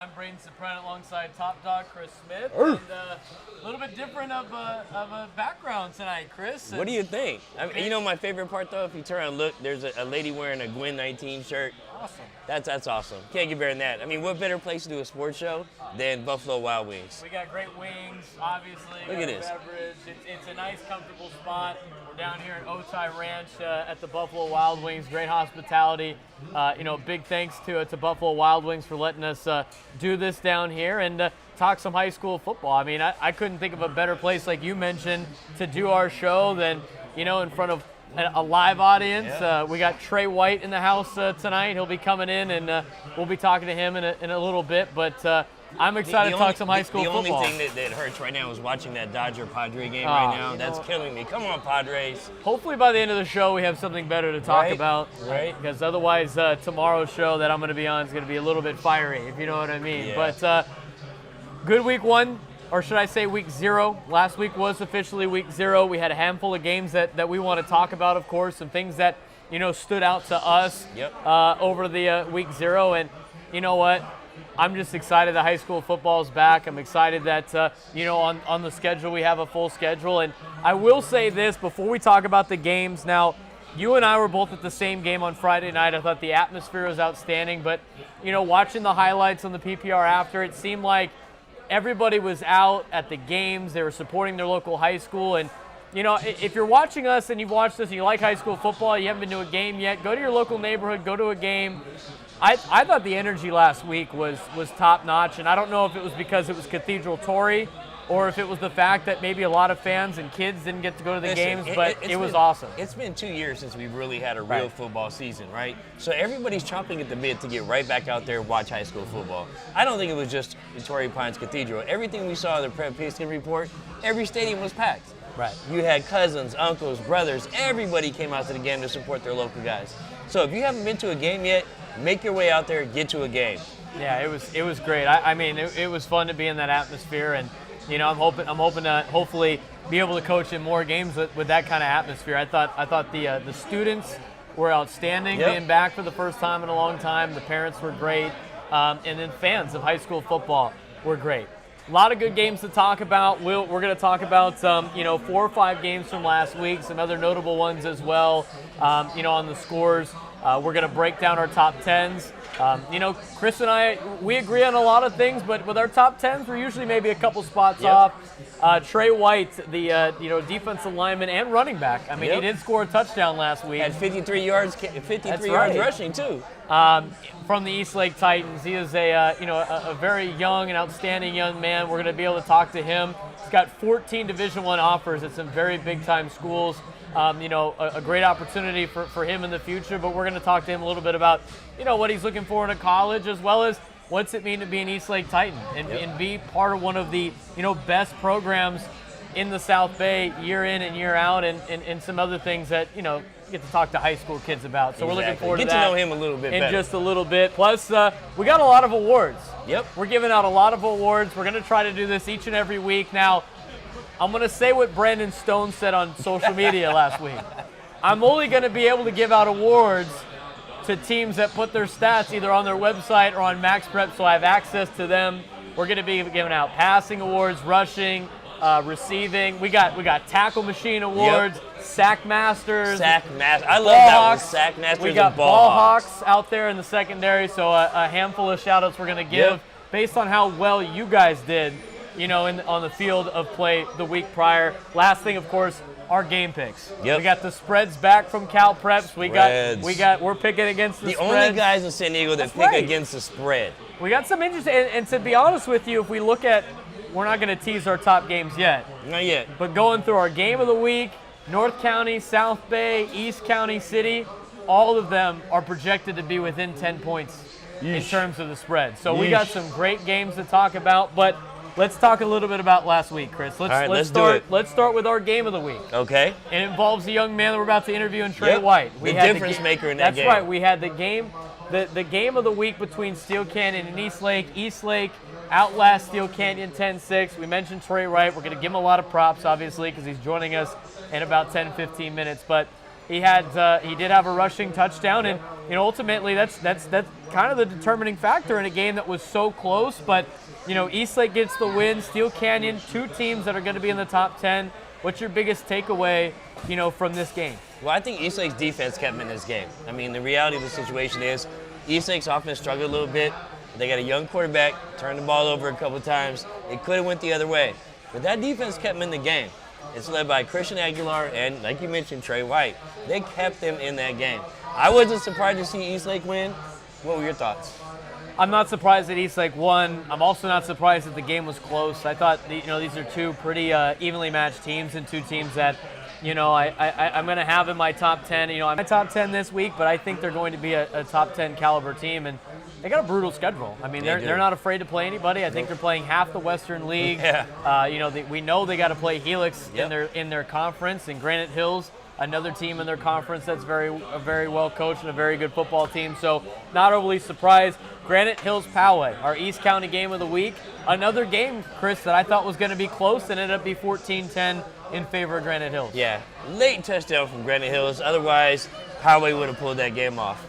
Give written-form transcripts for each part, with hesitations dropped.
I'm Braden Surprenant alongside TopDAWG Chris Smith, and a little bit different of a background tonight, Chris. What do you think? You know my favorite part though, if you turn around and look, there's a lady wearing a Gwen 19 shirt. Awesome. That's awesome. Can't get better than that. I mean, what better place to do a sports show than Buffalo Wild Wings? We got great wings, obviously. Look at this. Beverage. It's a nice, comfortable spot. We're down here at Otay Ranch at the Buffalo Wild Wings. Great hospitality. Big thanks to Buffalo Wild Wings for letting us do this down here and talk some high school football. I mean, I couldn't think of a better place, like you mentioned, to do our show than, in front of a live audience. Yeah. We got Trey White in the house tonight. He'll be coming in, and we'll be talking to him in a little bit. But I'm excited to talk some high school football. The only thing that hurts right now is watching that Dodger-Padre game right now. That's killing me. Come on, Padres. Hopefully by the end of the show we have something better to talk about. Right. Because otherwise tomorrow's show that I'm going to be on is going to be a little bit fiery, if you know what I mean. Yeah. But good week one. Or should I say week 0? Last week was officially week 0. We had a handful of games that we want to talk about, of course, some things that, stood out to us over the week 0. And you know what? I'm just excited that high school football is back. I'm excited that, on the schedule we have a full schedule. And I will say this before we talk about the games. Now, you and I were both at the same game on Friday night. I thought the atmosphere was outstanding. But, watching the highlights on the PPR after, it seemed like everybody was out at the games. They were supporting their local high school. And, if you're watching us and you've watched this and you like high school football, you haven't been to a game yet, go to your local neighborhood, go to a game. I thought the energy last week was top-notch, and I don't know if it was because it was Cathedral Torrey or if it was the fact that maybe a lot of fans and kids didn't get to go to the games, but it was awesome. It's been 2 years since we've really had a real football season, right? So everybody's chomping at the bit to get right back out there and watch high school football. I don't think it was just the Torrey Pines Cathedral. Everything we saw in the Prep Piston report, every stadium was packed. Right. You had cousins, uncles, brothers, everybody came out to the game to support their local guys. So if you haven't been to a game yet, make your way out there, get to a game. Yeah, it was great. It was fun to be in that atmosphere, and I'm hoping to hopefully be able to coach in more games with that kind of atmosphere. I thought the students were outstanding, being back for the first time in a long time. The parents were great, and then fans of high school football were great. A lot of good games to talk about. We're going to talk about 4 or 5 games from last week, some other notable ones as well. On the scores. We're going to break down our top 10s. Chris and I, we agree on a lot of things, but with our top 10s, we're usually maybe a couple spots off. Trey White, the defensive lineman and running back. I mean, he did score a touchdown last week. Had 53 yards rushing too. From the Eastlake Titans, he is a very young and outstanding young man. We're going to be able to talk to him. He's got 14 Division I offers at some very big-time schools. A great opportunity for him in the future, but we're going to talk to him a little bit about, what he's looking for in a college, as well as what's it mean to be an Eastlake Titan and be part of one of the, best programs in the South Bay year in and year out, and some other things that, get to talk to high school kids about. So we're looking forward to that. Get to know him a little bit in better. just a little bit. Plus, we got a lot of awards. Yep. We're giving out a lot of awards. We're going to try to do this each and every week. Now, I'm going to say what Brandon Stone said on social media last week. I'm only going to be able to give out awards to teams that put their stats either on their website or on MaxPrep, so I have access to them. We're going to be giving out passing awards, rushing, receiving. We got tackle machine awards, sack masters. I love that one. Sack masters. We got and ball hawks out there in the secondary. So a handful of shout outs we're going to give based on how well you guys did, on the field of play the week prior. Last thing, of course, our game picks. Yep. We got the spreads back from Cal Preps. We're picking against the spreads. The only guys in San Diego that pick against the spread. We got some interesting, and to be honest with you, if we look at, we're not going to tease our top games yet. Not yet. But going through our game of the week, North County, South Bay, East County City, all of them are projected to be within 10 points in terms of the spread. So we got some great games to talk about, but let's talk a little bit about last week, Chris. Let's start with our game of the week. Okay. It involves a young man that we're about to interview in Trey White. The difference maker in that game. That's right. We had the game of the week between Steel Canyon and Eastlake. Eastlake outlast Steel Canyon 10-6. We mentioned Trey White. We're going to give him a lot of props, obviously, because he's joining us in about 10-15 minutes. But he did have a rushing touchdown, and ultimately that's kind of the determining factor in a game that was so close. But Eastlake gets the win. Steel Canyon, 2 teams that are going to be in the top 10. What's your biggest takeaway, from this game? Well, I think Eastlake's defense kept them in this game. I mean, the reality of the situation is Eastlake's offense struggled a little bit. They got a young quarterback, turned the ball over a couple of times. It could have went the other way. But that defense kept them in the game. It's led by Christian Aguilar and, like you mentioned, Trey White. They kept them in that game. I wasn't surprised to see Eastlake win. What were your thoughts? I'm not surprised that Eastlake won. I'm also not surprised that the game was close. I thought, these are 2 pretty evenly matched teams and 2 teams that, I'm going to have in my top 10. I'm in my top 10 this week, but I think they're going to be a top 10 caliber team. And they got a brutal schedule. I mean, they're not afraid to play anybody. I think they're playing half the Western League. Yeah. We know they got to play Helix in their conference, and Granite Hills, another team in their conference that's very well coached and a very good football team. So not overly surprised. Granite Hills Poway, our East County game of the week. Another game, Chris, that I thought was going to be close and ended up being 14-10 in favor of Granite Hills. Yeah, late touchdown from Granite Hills. Otherwise, Poway would have pulled that game off.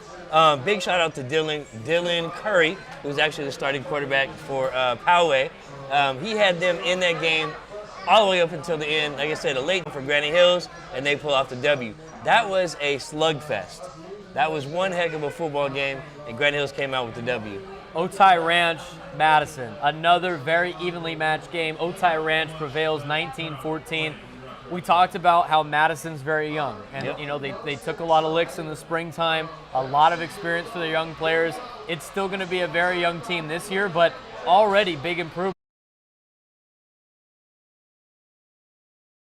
Big shout out to Dylan Curry, who's actually the starting quarterback for Poway. He had them in that game all the way up until the end. Like I said, a late for Granite Hills, and they pull off the W. That was a slugfest. That was one heck of a football game, and Granite Hills came out with the W. Otay Ranch, Madison, another very evenly matched game. Otay Ranch prevails 19-14. We talked about how Madison's very young, and they took a lot of licks in the springtime, a lot of experience for their young players. It's still going to be a very young team this year, but already big improvement.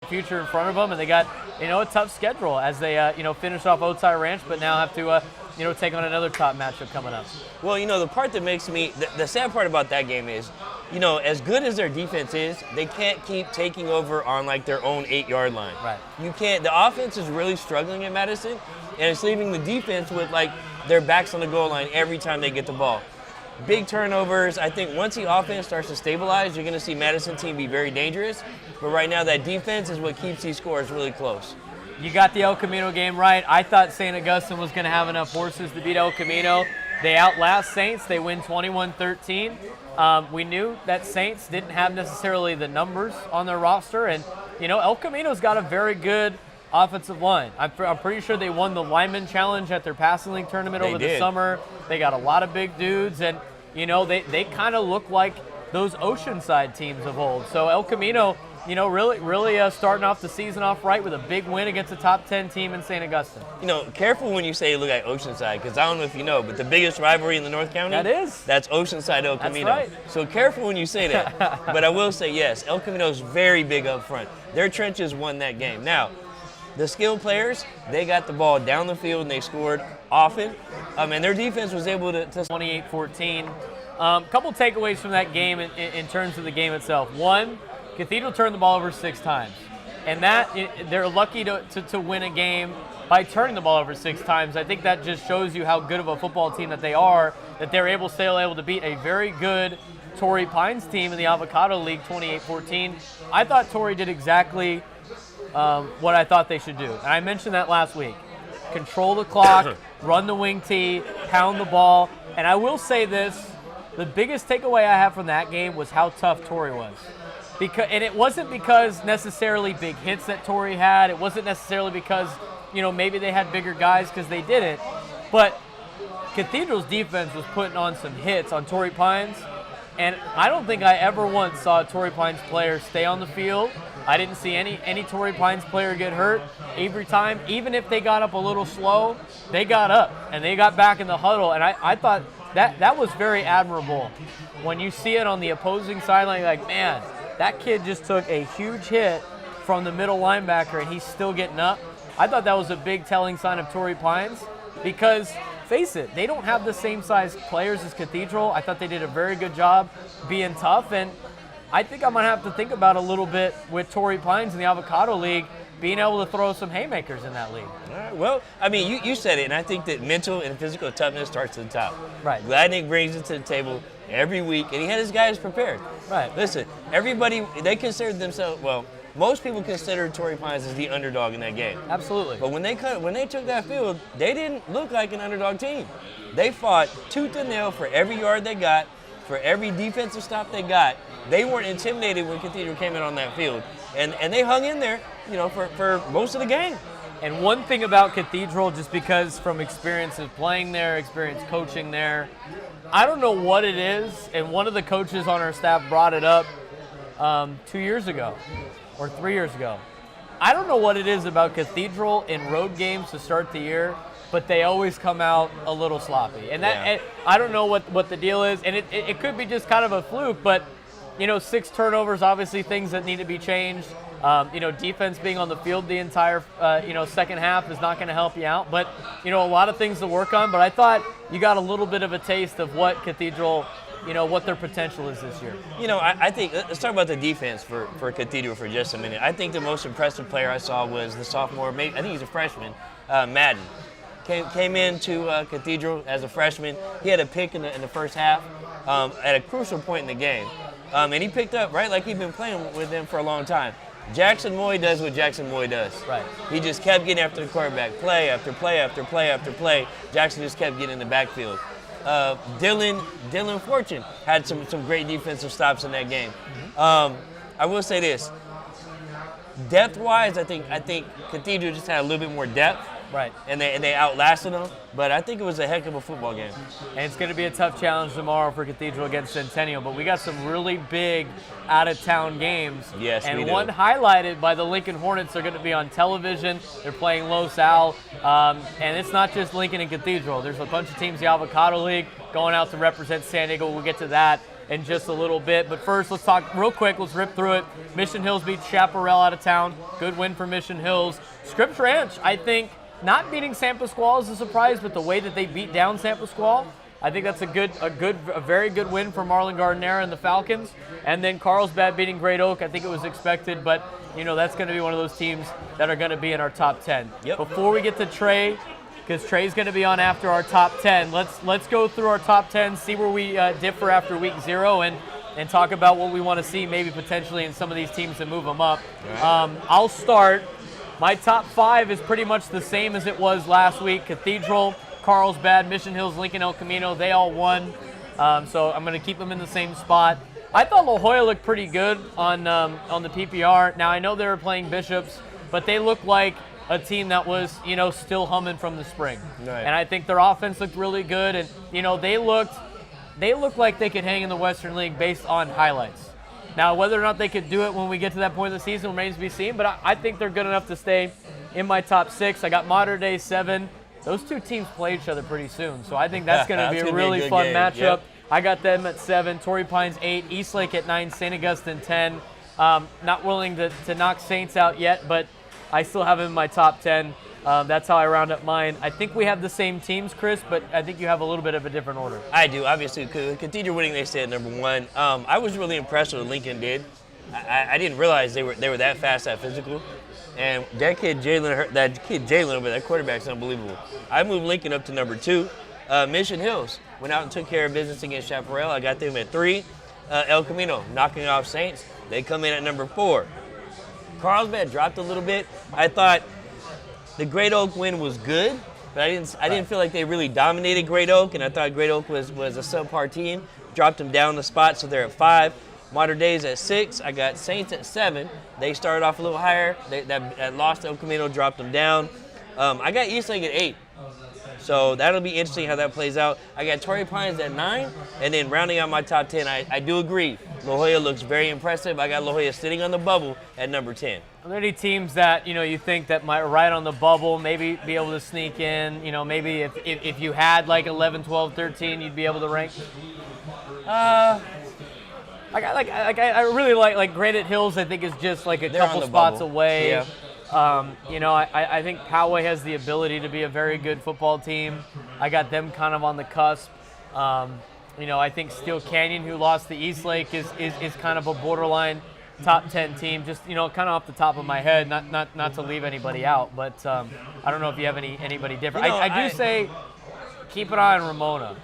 Future in front of them, and they got a tough schedule as they finish off Otay Ranch, but now have to take on another top matchup coming up. Well, the part that makes me the sad part about that game is, as good as their defense is, they can't keep taking over on like their own 8-yard line. Right. You can't. The offense is really struggling at Madison, and it's leaving the defense with like their backs on the goal line every time they get the ball. Big turnovers. I think once the offense starts to stabilize, you're going to see Madison team be very dangerous. But right now, that defense is what keeps these scores really close. You got the El Camino game right. I thought St. Augustine was going to have enough horses to beat El Camino. They outlast Saints. They win 21-13. We knew that Saints didn't have necessarily the numbers on their roster. And, El Camino's got a very good offensive line. I'm pretty sure they won the Lineman Challenge at their passing league tournament over the summer. They got a lot of big dudes. And, they kind of look like those Oceanside teams of old. So El Camino, really starting off the season off right with a big win against a top 10 team in St. Augustine. Careful when you say look at Oceanside, because I don't know if you know, but the biggest rivalry in the North County? That's Oceanside El Camino. That's right. So careful when you say that. But I will say, yes, El Camino's very big up front. Their trenches won that game. Now, the skilled players, they got the ball down the field and they scored often. And their defense was able to 28-14. Couple takeaways from that game in terms of the game itself. One, Cathedral turned the ball over 6 times. And they're lucky to win a game by turning the ball over 6 times. I think that just shows you how good of a football team that they are, that they're still able to beat a very good Torrey Pines team in the Avocado League 28-14. I thought Torrey did exactly what I thought they should do. And I mentioned that last week. Control the clock, run the wing tee, pound the ball. And I will say this, the biggest takeaway I have from that game was how tough Torrey was. And it wasn't because necessarily big hits that Torrey had. It wasn't necessarily because, maybe they had bigger guys, because they didn't. But Cathedral's defense was putting on some hits on Torrey Pines. And I don't think I ever once saw a Torrey Pines player stay on the field. I didn't see any Torrey Pines player get hurt. Every time, even if they got up a little slow, they got up and they got back in the huddle. And I thought that was very admirable. When you see it on the opposing sideline, like, man, that kid just took a huge hit from the middle linebacker and he's still getting up. I thought that was a big telling sign of Torrey Pines because, face it, they don't have the same size players as Cathedral. I thought they did a very good job being tough, and I think I'm going to have to think about a little bit with Torrey Pines in the Avocado League, being able to throw some haymakers in that league. All right, well, I mean, you said it, and I think that mental and physical toughness starts at the top. Right. Gladnick brings it to the table every week, and he had his guys prepared. Right. Listen, everybody, they considered themselves, well, most people consider Torrey Pines as the underdog in that game. Absolutely. But when they took that field, they didn't look like an underdog team. They fought tooth and nail for every yard they got, for every defensive stop they got. They weren't intimidated when Cathedral came in on that field. And they hung in there, for most of the game. And one thing about Cathedral, just because from experience of playing there, experience coaching there, I don't know what it is, and one of the coaches on our staff brought it up 2 years ago or 3 years ago. I don't know what it is about Cathedral in road games to start the year, but they always come out a little sloppy. And I don't know what the deal is, and it could be just kind of a fluke, but 6 turnovers, obviously things that need to be changed. Defense being on the field the entire, second half is not going to help you out. But, a lot of things to work on. But I thought you got a little bit of a taste of what Cathedral, what their potential is this year. I think, let's talk about the defense for Cathedral for just a minute. I think the most impressive player I saw was the sophomore, I think he's a freshman, Madden. Came into Cathedral as a freshman. He had a pick in the first half at a crucial point in the game. And he picked up, right, like he'd been playing with them for a long time. Jackson Moy does what Jackson Moy does. Right. He just kept getting after the quarterback, play after play after play after play. Jackson just kept getting in the backfield. Dylan Fortune had some great defensive stops in that game. I will say this. Depth-wise, I think Cathedral just had a little bit more depth. Right. And they outlasted them. But I think it was a heck of a football game. And it's going to be a tough challenge tomorrow for Cathedral against Centennial. But we got some really big out-of-town games. Yes, and we do. one highlighted by the Lincoln Hornets are going to be on television. They're playing Los Al. And it's not just Lincoln and Cathedral. There's a bunch of teams, the Avocado League, going out to represent San Diego. We'll get to that in just a little bit. But first, let's talk real quick. Let's rip through it. Mission Hills beats Chaparral out of town. Good win for Mission Hills. Scripps Ranch, I think, not beating San Pasqual is a surprise, but the way that they beat down San Pasqual, I think that's a very good win for Marlon Gardnera and the Falcons. And then Carlsbad beating Great Oak, I think it was expected, but that's going to be one of those teams that are going to be in our top 10. Yep. Before we get to Trey, because Trey's going to be on after our top 10, let's go through our top 10, see where we differ after week 0, and talk about what we want to see maybe potentially in some of these teams to move them up. Right. I'll start. My top 5 is pretty much the same as it was last week. Cathedral, Carlsbad, Mission Hills, Lincoln, El Camino, they all won. So I'm going to keep them in the same spot. I thought La Jolla looked pretty good on the PPR. Now, I know they were playing Bishops, but they looked like a team that was, still humming from the spring. Right. And I think their offense looked really good. And, they looked like they could hang in the Western League based on highlights. Now, whether or not they could do it when we get to that point of the season remains to be seen, but I think they're good enough to stay in my top 6. I got Mater Dei 7. Those two teams play each other pretty soon, so I think that's going to be a really fun matchup. Yep. I got them at 7, Torrey Pines 8, Eastlake at 9, St. Augustine 10. Not willing to knock Saints out yet, but I still have them in my top 10. That's how I round up mine. I think we have the same teams, Chris, but I think you have a little bit of a different order. I do, obviously. Cathedral winning, they stay at number 1. I was really impressed with what Lincoln did. I didn't realize they were that fast, that physical. And that kid Jalen over that quarterback's unbelievable. I moved Lincoln up to number 2. Mission Hills went out and took care of business against Chaparral. I got them at 3. El Camino knocking off Saints. They come in at number 4. Carlsbad dropped a little bit. I thought the Great Oak win was good, but I didn't feel like they really dominated Great Oak, and I thought Great Oak was a subpar team. Dropped them down the spot, so they're at 5. Mater Dei's at 6. I got Saints at 7. They started off a little higher. That lost El Camino dropped them down. I got Eastlake at 8. So that'll be interesting how that plays out. I got Torrey Pines at 9, and then rounding out my top 10, I do agree. La Jolla looks very impressive. I got La Jolla sitting on the bubble at number 10. Are there any teams that you think that might ride on the bubble, maybe be able to sneak in? Maybe if you had like 11, 12, 13, you'd be able to rank? I really like Granite Hills. I think is just like a couple spots away. Yeah. I think Poway has the ability to be a very good football team. I got them kind of on the cusp. I think Steel Canyon, who lost to Eastlake, is kind of a borderline top 10 team. Just kind of off the top of my head, not to leave anybody out, but I don't know if you have anybody different. I do say keep an eye on Ramona.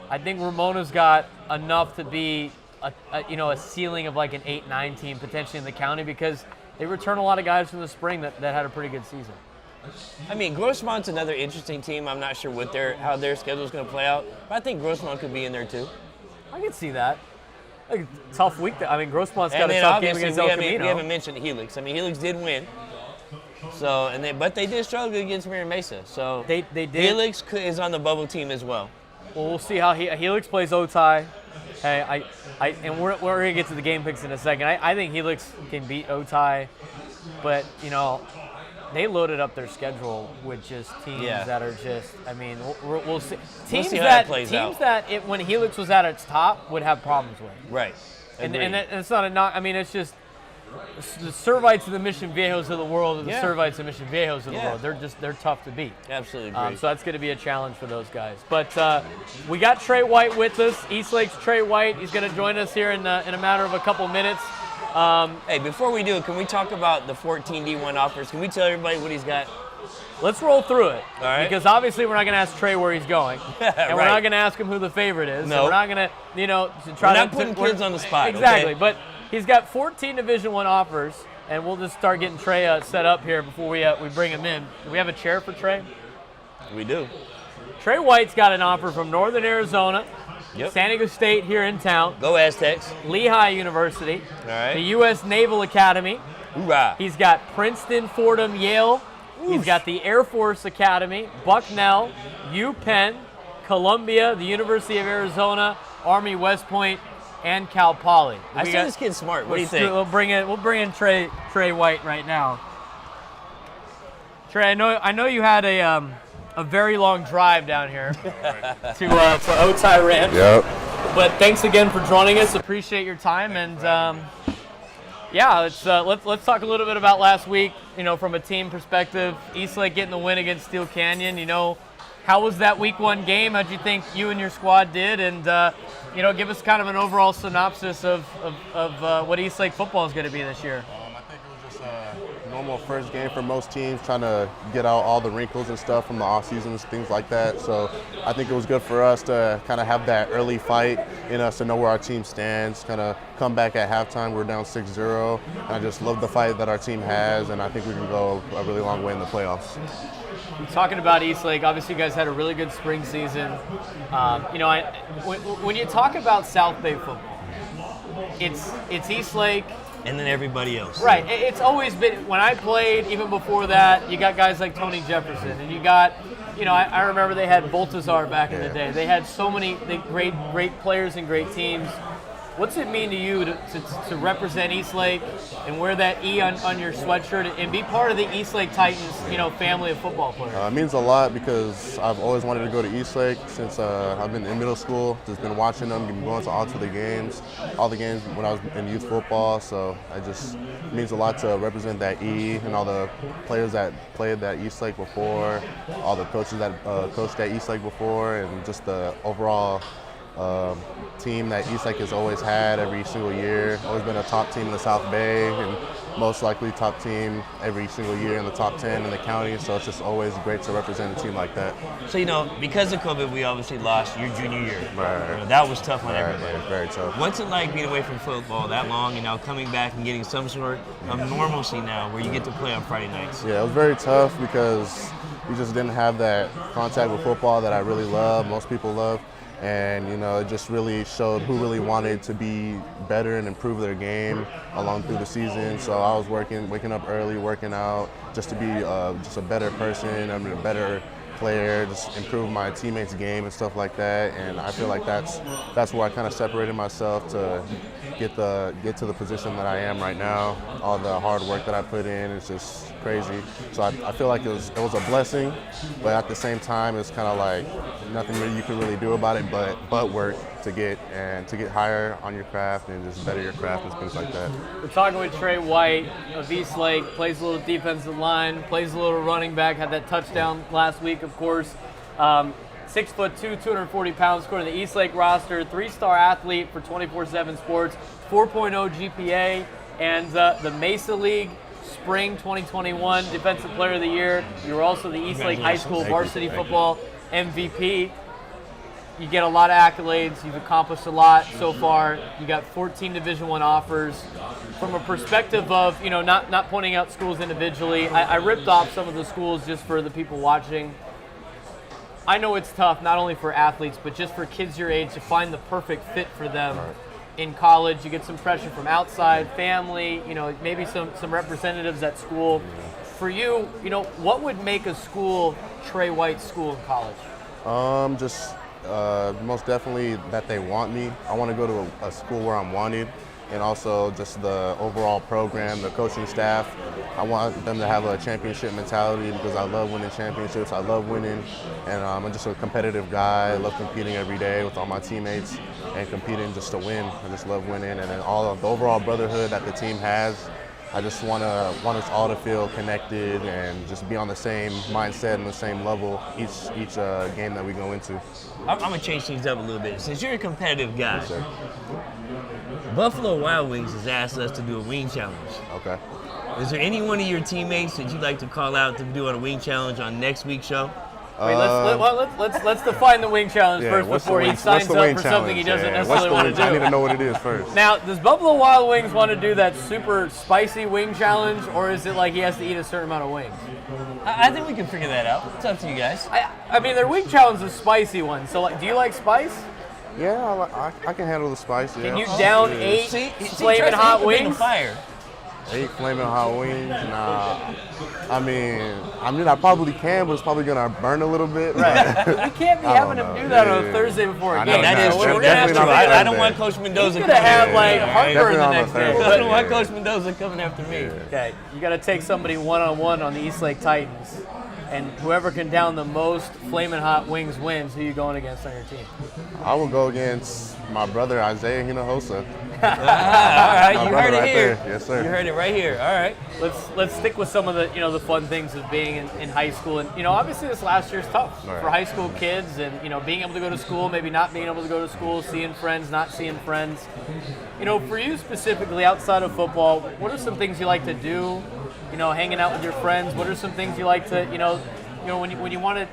I think Ramona's got enough to be a ceiling of like an 8-9 team potentially in the county because they return a lot of guys from the spring that had a pretty good season. I mean, Grossmont's another interesting team. I'm not sure how their schedule is going to play out, but I think Grossmont could be in there too. I can see that. Like, tough week. I mean, Grossmont's got a tough game against El Camino. We haven't mentioned Helix. I mean, Helix did win. So, but they did struggle against Mira Mesa. So they did. Helix is on the bubble team as well. Well, we'll see how Helix plays Otay. Hey, and we're gonna get to the game picks in a second. I think Helix can beat Otay, but they loaded up their schedule with just teams that are just. I mean, we'll see. Teams that when Helix was at its top would have problems with. Right. And it's not a knock. I mean, it's just the Servites and the Mission Viejos of the world, and the Servites and Mission Viejos of the world. They're tough to beat. Absolutely agree. So that's going to be a challenge for those guys. But we got Trey White with us. Eastlake's Trey White. He's going to join us here in a matter of a couple minutes. Hey, before we do, can we talk about the 14 D1 offers? Can we tell everybody what he's got? Let's roll through it. All right. Because obviously we're not going to ask Trey where he's going. And we're not going to ask him who the favorite is. No. We're not going to, try we're not putting kids on the spot. Exactly. Okay? But he's got 14 Division I offers, and we'll just start getting Trey set up here before we bring him in. Do we have a chair for Trey? We do. Trey White's got an offer from Northern Arizona, San Diego State here in town. Go Aztecs. Lehigh University. All right. The U.S. Naval Academy. Hoorah. He's got Princeton, Fordham, Yale. Oof. He's got the Air Force Academy, Bucknell, UPenn, Columbia, the University of Arizona, Army West Point, and Cal Poly. I see this kid's smart. What do you think? We'll bring in Trey White right now. Trey, I know you had a very long drive down here to Otay Ranch. Yep. But thanks again for joining us. Appreciate your time, and let's talk a little bit about last week. From a team perspective, Eastlake getting the win against Steel Canyon. How was that week 1 game? How'd you think you and your squad did? And give us kind of an overall synopsis of what Eastlake football is going to be this year. I think it was just a normal first game for most teams, trying to get out all the wrinkles and stuff from the off seasons, things like that. So I think it was good for us to kind of have that early fight in us to know where our team stands, kind of come back at halftime. We're down 6-0. And I just love the fight that our team has, and I think we can go a really long way in the playoffs. Talking about Eastlake, obviously you guys had a really good spring season. When you talk about South Bay football, it's Eastlake. And then everybody else. Right. It's always been, when I played, even before that, you got guys like Tony Jefferson, and you got, I remember they had Baltazar back in the day. They had so many great players and great teams. What's it mean to you to represent Eastlake and wear that E on your sweatshirt and be part of the Eastlake Titans, family of football players? It means a lot because I've always wanted to go to Eastlake since I've been in middle school. Just been watching them, been going to all the games when I was in youth football. So it means a lot to represent that E and all the players that played at Eastlake before, all the coaches that coached at Eastlake before, and just the overall team that Eastlake has always had every single year. Always been a top team in the South Bay, and most likely top team every single year in the top 10 in the county. So it's just always great to represent a team like that. So because of COVID, we obviously lost your junior year. Right. That was tough on everybody. Right, very tough. What's it like being away from football that long and now coming back and getting some sort of normalcy now where you get to play on Friday nights? Yeah, it was very tough because we just didn't have that contact with football that I really love, most people love. And, it just really showed who really wanted to be better and improve their game along through the season. So I was waking up early, working out just to be just a better person, a better player, just improve my teammates' game and stuff like that. And I feel like that's where I kind of separated myself to get to the position that I am right now. All the hard work that I put in is just crazy. So I feel like it was a blessing, but at the same time, it's kind of like nothing really you can really do about it, but work to get higher on your craft and just better your craft and things like that. We're talking with Trey White of Eastlake, plays a little defensive line, plays a little running back, had that touchdown last week, of course. 6'2", 240 pounds, scored in the Eastlake roster, 3-star athlete for 24/7 Sports, 4.0 GPA, and the Mesa League Spring 2021 Defensive Player of the Year. You were also the Eastlake High School varsity football MVP. you get a lot of accolades. You've accomplished a lot so far. You got 14 Division I offers. From a perspective of, not pointing out schools individually, I ripped off some of the schools just for the people watching. I know it's tough, not only for athletes, but just for kids your age to find the perfect fit for them. In college, you get some pressure from outside, family, maybe some representatives at school. For you, what would make a school Trey White school in college? Just most definitely that they want me. I want to go to a school where I'm wanted, and also just the overall program, the coaching staff. I want them to have a championship mentality because I love winning championships. I love winning, and I'm just a competitive guy. I love competing every day with all my teammates and competing just to win. I just love winning, and then all of the overall brotherhood that the team has. I just want us all to feel connected and just be on the same mindset and the same level each game that we go into. I'm going to change things up a little bit. Since you're a competitive guy, Yes, sir. Buffalo Wild Wings has asked us to do a wing challenge. Okay. Is there any one of your teammates that you'd like to call out to do a wing challenge on next week's show? Wait, let's define the wing challenge first before he signs up for something he doesn't necessarily want to do. I need to know what it is first. Now, does Buffalo Wild Wings want to do that super spicy wing challenge, or is it like he has to eat a certain amount of wings? I think we can figure that out. It's up to you guys. I mean, their wing challenge is a spicy one. So, do you like spice? Yeah, I can handle the spice. Yeah. Can you down 8 flaming hot wings? Fire. 8 flaming hot wings? Nah. I mean, I probably can, but it's probably gonna burn a little bit. Right. We can't be having him do that on a Thursday before a game. That is true. I don't want Coach Mendoza coming after me. He's gonna have heartburn the next day. I don't want Coach Mendoza coming after me. Okay, you got to take somebody one-on-one on the East Lake Titans, and whoever can down the most flaming hot wings wins. Who are you going against on your team? I will go against my brother Isaiah Hinojosa. All right, you heard it here. Yes, sir. You heard it right here. All right. Let's stick with some of the the fun things of being in high school, and obviously this last year's tough for high school kids, and being able to go to school, maybe not being able to go to school, seeing friends, not seeing friends. For you specifically, outside of football, what are some things you like to do? Hanging out with your friends. What are some things you like to when you want to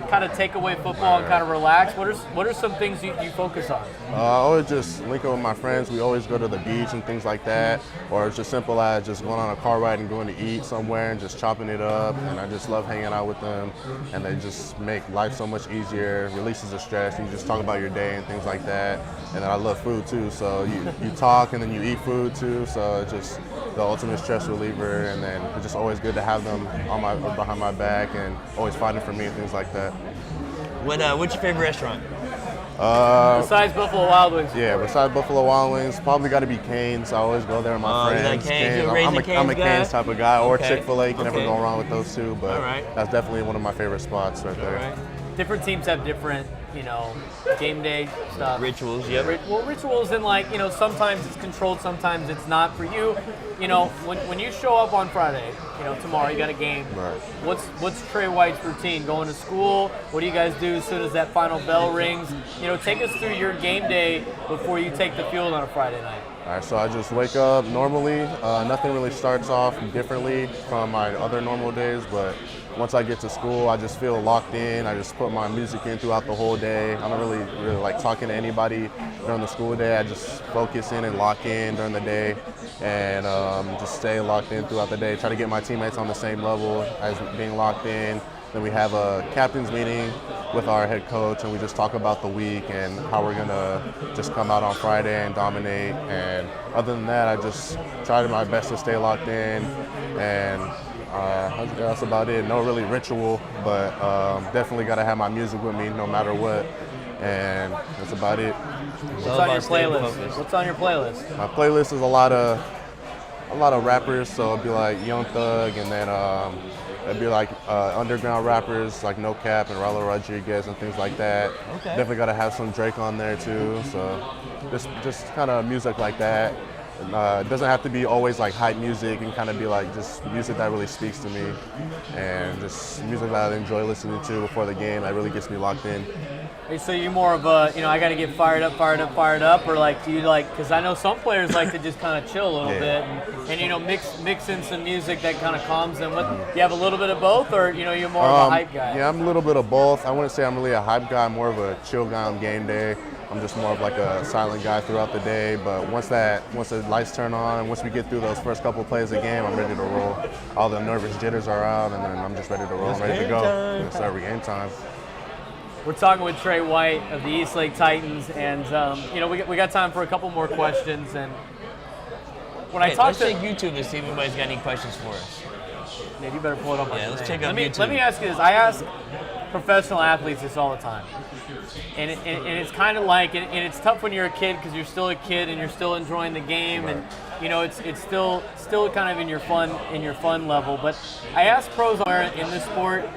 kind of take away football and kind of relax? What are some things you focus on? I always just link up with my friends. We always go to the beach and things like that, or it's just simple as just going on a car ride and going to eat somewhere and just chopping it up. And I just love hanging out with them, and they just make life so much easier, releases the stress. You just talk about your day and things like that. And then I love food too, so you talk and then you eat food too. So it's just the ultimate stress reliever, and then it's just always good to have them behind my back and always fighting for me and things like that. What's your favorite restaurant? Besides Buffalo Wild Wings? Yeah, besides Buffalo Wild Wings, probably got to be Cane's. I always go there with my friends. You like Cane's? I'm a Cane's type of guy, or Okay. Chick-fil-A. You can never go wrong with those two, but All right. that's definitely one of my favorite spots right there. All right. Different teams have different, game day stuff. Rituals, yep. Rituals and sometimes it's controlled, sometimes it's not. For you, when you show up on Friday, tomorrow you got a game. Right. What's Trey White's routine? Going to school? What do you guys do as soon as that final bell rings? Take us through your game day before you take the field on a Friday night. All right, so I just wake up normally. Nothing really starts off differently from my other normal days, but once I get to school, I just feel locked in. I just put my music in throughout the whole day. I don't really like talking to anybody during the school day. I just focus in and lock in during the day, and just stay locked in throughout the day. Try to get my teammates on the same level as being locked in. Then we have a captain's meeting with our head coach, and we just talk about the week and how we're gonna just come out on Friday and dominate. And other than that, I just try my best to stay locked in, and that's about it. No really ritual, but definitely gotta have my music with me no matter what, and that's about it. What's on your playlist? What's on your playlist? My playlist is a lot of rappers, so it'll be like Young Thug, and then it'd be like underground rappers like No Cap and Rallo Rodriguez and things like that. Okay. Definitely gotta have some Drake on there too. So just kind of music like that. It doesn't have to be always like hype music. It can kind of be like just music that really speaks to me, and just music that I enjoy listening to before the game that really gets me locked in. Hey, so you're more of a, I got to get fired up, or like, do you like, because I know some players like to just kind of chill a little bit and mix in some music that kind of calms them. You have a little bit of both, or you're more of a hype guy? Yeah, I'm a little bit of both. I wouldn't say I'm really a hype guy. I'm more of a chill guy on game day. I'm just more of like a silent guy throughout the day. But once the lights turn on, once we get through those first couple of plays of the game, I'm ready to roll. All the nervous jitters are out, and then I'm just ready to roll. I'm ready to go. It's every game time. We're talking with Trey White of the Eastlake Titans, and we got time for a couple more questions. And when I talked let's check YouTube and see if anybody's got any questions for us. Yeah, you better pull it up. Yeah, let's check out YouTube. Let me ask you this. I ask professional athletes this all the time, and it's kind of like, and it's tough when you're a kid because you're still a kid and you're still enjoying the game, right. And it's still kind of in your fun level. But I ask pros in this sport.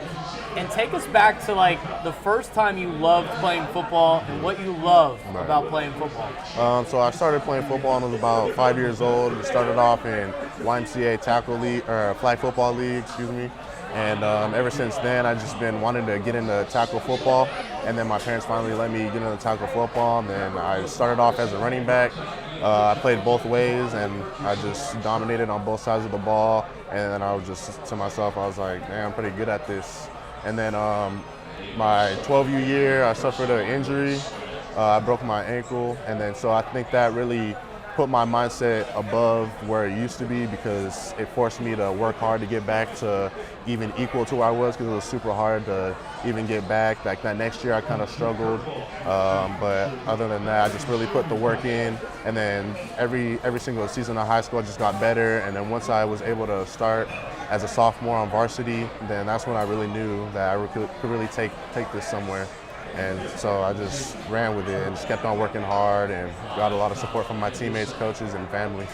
And take us back to like the first time you loved playing football and what you love about playing football. So I started playing football when I was about 5 years old. I started off in YMCA tackle league, or flag football league, excuse me. And ever since then, I've just been wanting to get into tackle football. And then my parents finally let me get into tackle football. And then I started off as a running back. I played both ways, and I just dominated on both sides of the ball. And then I was just to myself, I was like, man, I'm pretty good at this. And then my 12U year, I suffered an injury. I broke my ankle, and then so I think that really put my mindset above where it used to be, because it forced me to work hard to get back to even equal to where I was, because it was super hard to even get back. Like that next year I kind of struggled, but other than that I just really put the work in, and then every single season of high school I just got better. And then once I was able to start as a sophomore on varsity, then that's when I really knew that I could really take this somewhere. And so I just ran with it and just kept on working hard, and got a lot of support from my teammates, coaches, and family.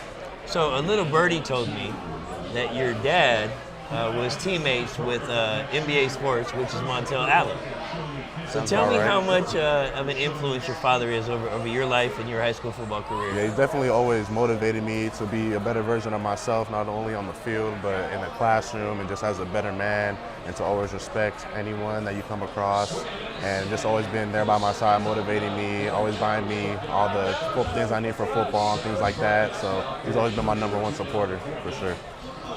So a little birdie told me that your dad was teammates with NBA Sports, which is Montel Allen. So tell me how much of an influence your father is over your life and your high school football career. Yeah, he's definitely always motivated me to be a better version of myself, not only on the field, but in the classroom, and just as a better man, and to always respect anyone that you come across, and just always been there by my side, motivating me, always buying me all the things I need for football and things like that. So he's always been my #1 supporter, for sure.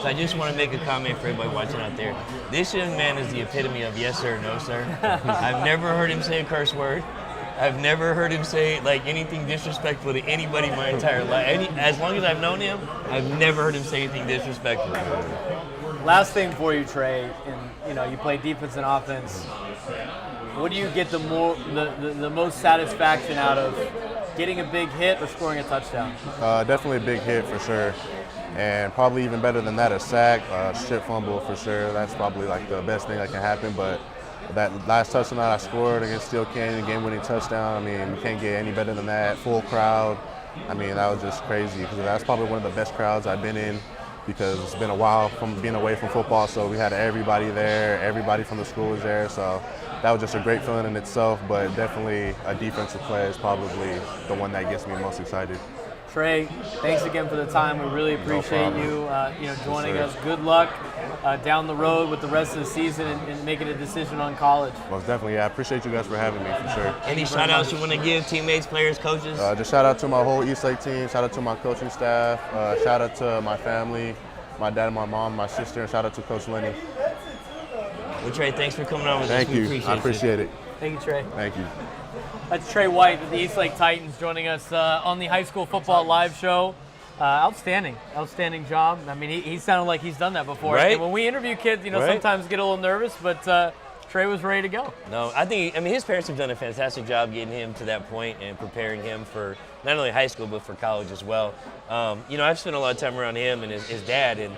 So I just want to make a comment for everybody watching out there. This young man is the epitome of yes sir, no sir. I've never heard him say a curse word. I've never heard him say like anything disrespectful to anybody my entire life. As long as I've known him, I've never heard him say anything disrespectful. Last thing for you, Trey, and you play defense and offense. What do you get the most satisfaction out of, getting a big hit or scoring a touchdown? Definitely a big hit for sure. And probably even better than that, a sack, strip fumble for sure. That's probably like the best thing that can happen. But that last touchdown that I scored against Steel Canyon, game-winning touchdown, I mean, you can't get any better than that. Full crowd. I mean, that was just crazy, because that's probably one of the best crowds I've been in, because it's been a while from being away from football. So we had everybody there. Everybody from the school was there. So that was just a great feeling in itself. But definitely a defensive play is probably the one that gets me most excited. Trey, thanks again for the time. We really appreciate you joining us. Good luck down the road with the rest of the season and making a decision on college. Most definitely. I appreciate you guys for having me, for sure. Any shout outs you want to give, teammates, players, coaches? Just shout out to my whole Eastlake team. Shout out to my coaching staff. Shout out to my family, my dad, my mom, my sister, and shout out to Coach Lenny. Well, Trey, thanks for coming on with us. Thank you. I appreciate it. Thank you, Trey. Thank you. That's Trey White of the Eastlake Titans joining us on the High School Football Live Show. Outstanding job. I mean, he sounded like he's done that before. Right? And when we interview kids, sometimes get a little nervous, but Trey was ready to go. No, I mean, his parents have done a fantastic job getting him to that point and preparing him for not only high school, but for college as well. I've spent a lot of time around him and his dad, and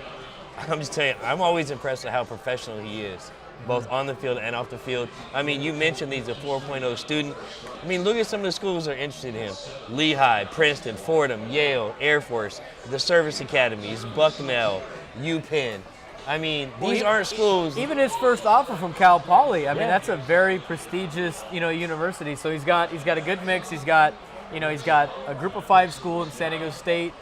I'm just telling you, I'm always impressed at how professional he is, both on the field and off the field. I mean, you mentioned he's a 4.0 student. I mean, look at some of the schools that are interested in him. Lehigh, Princeton, Fordham, Yale, Air Force, the Service Academies, Bucknell, UPenn. I mean, these aren't schools. Even his first offer from Cal Poly, I mean, that's a very prestigious, university. So he's got a good mix. He's got a Group of 5 school in San Diego State.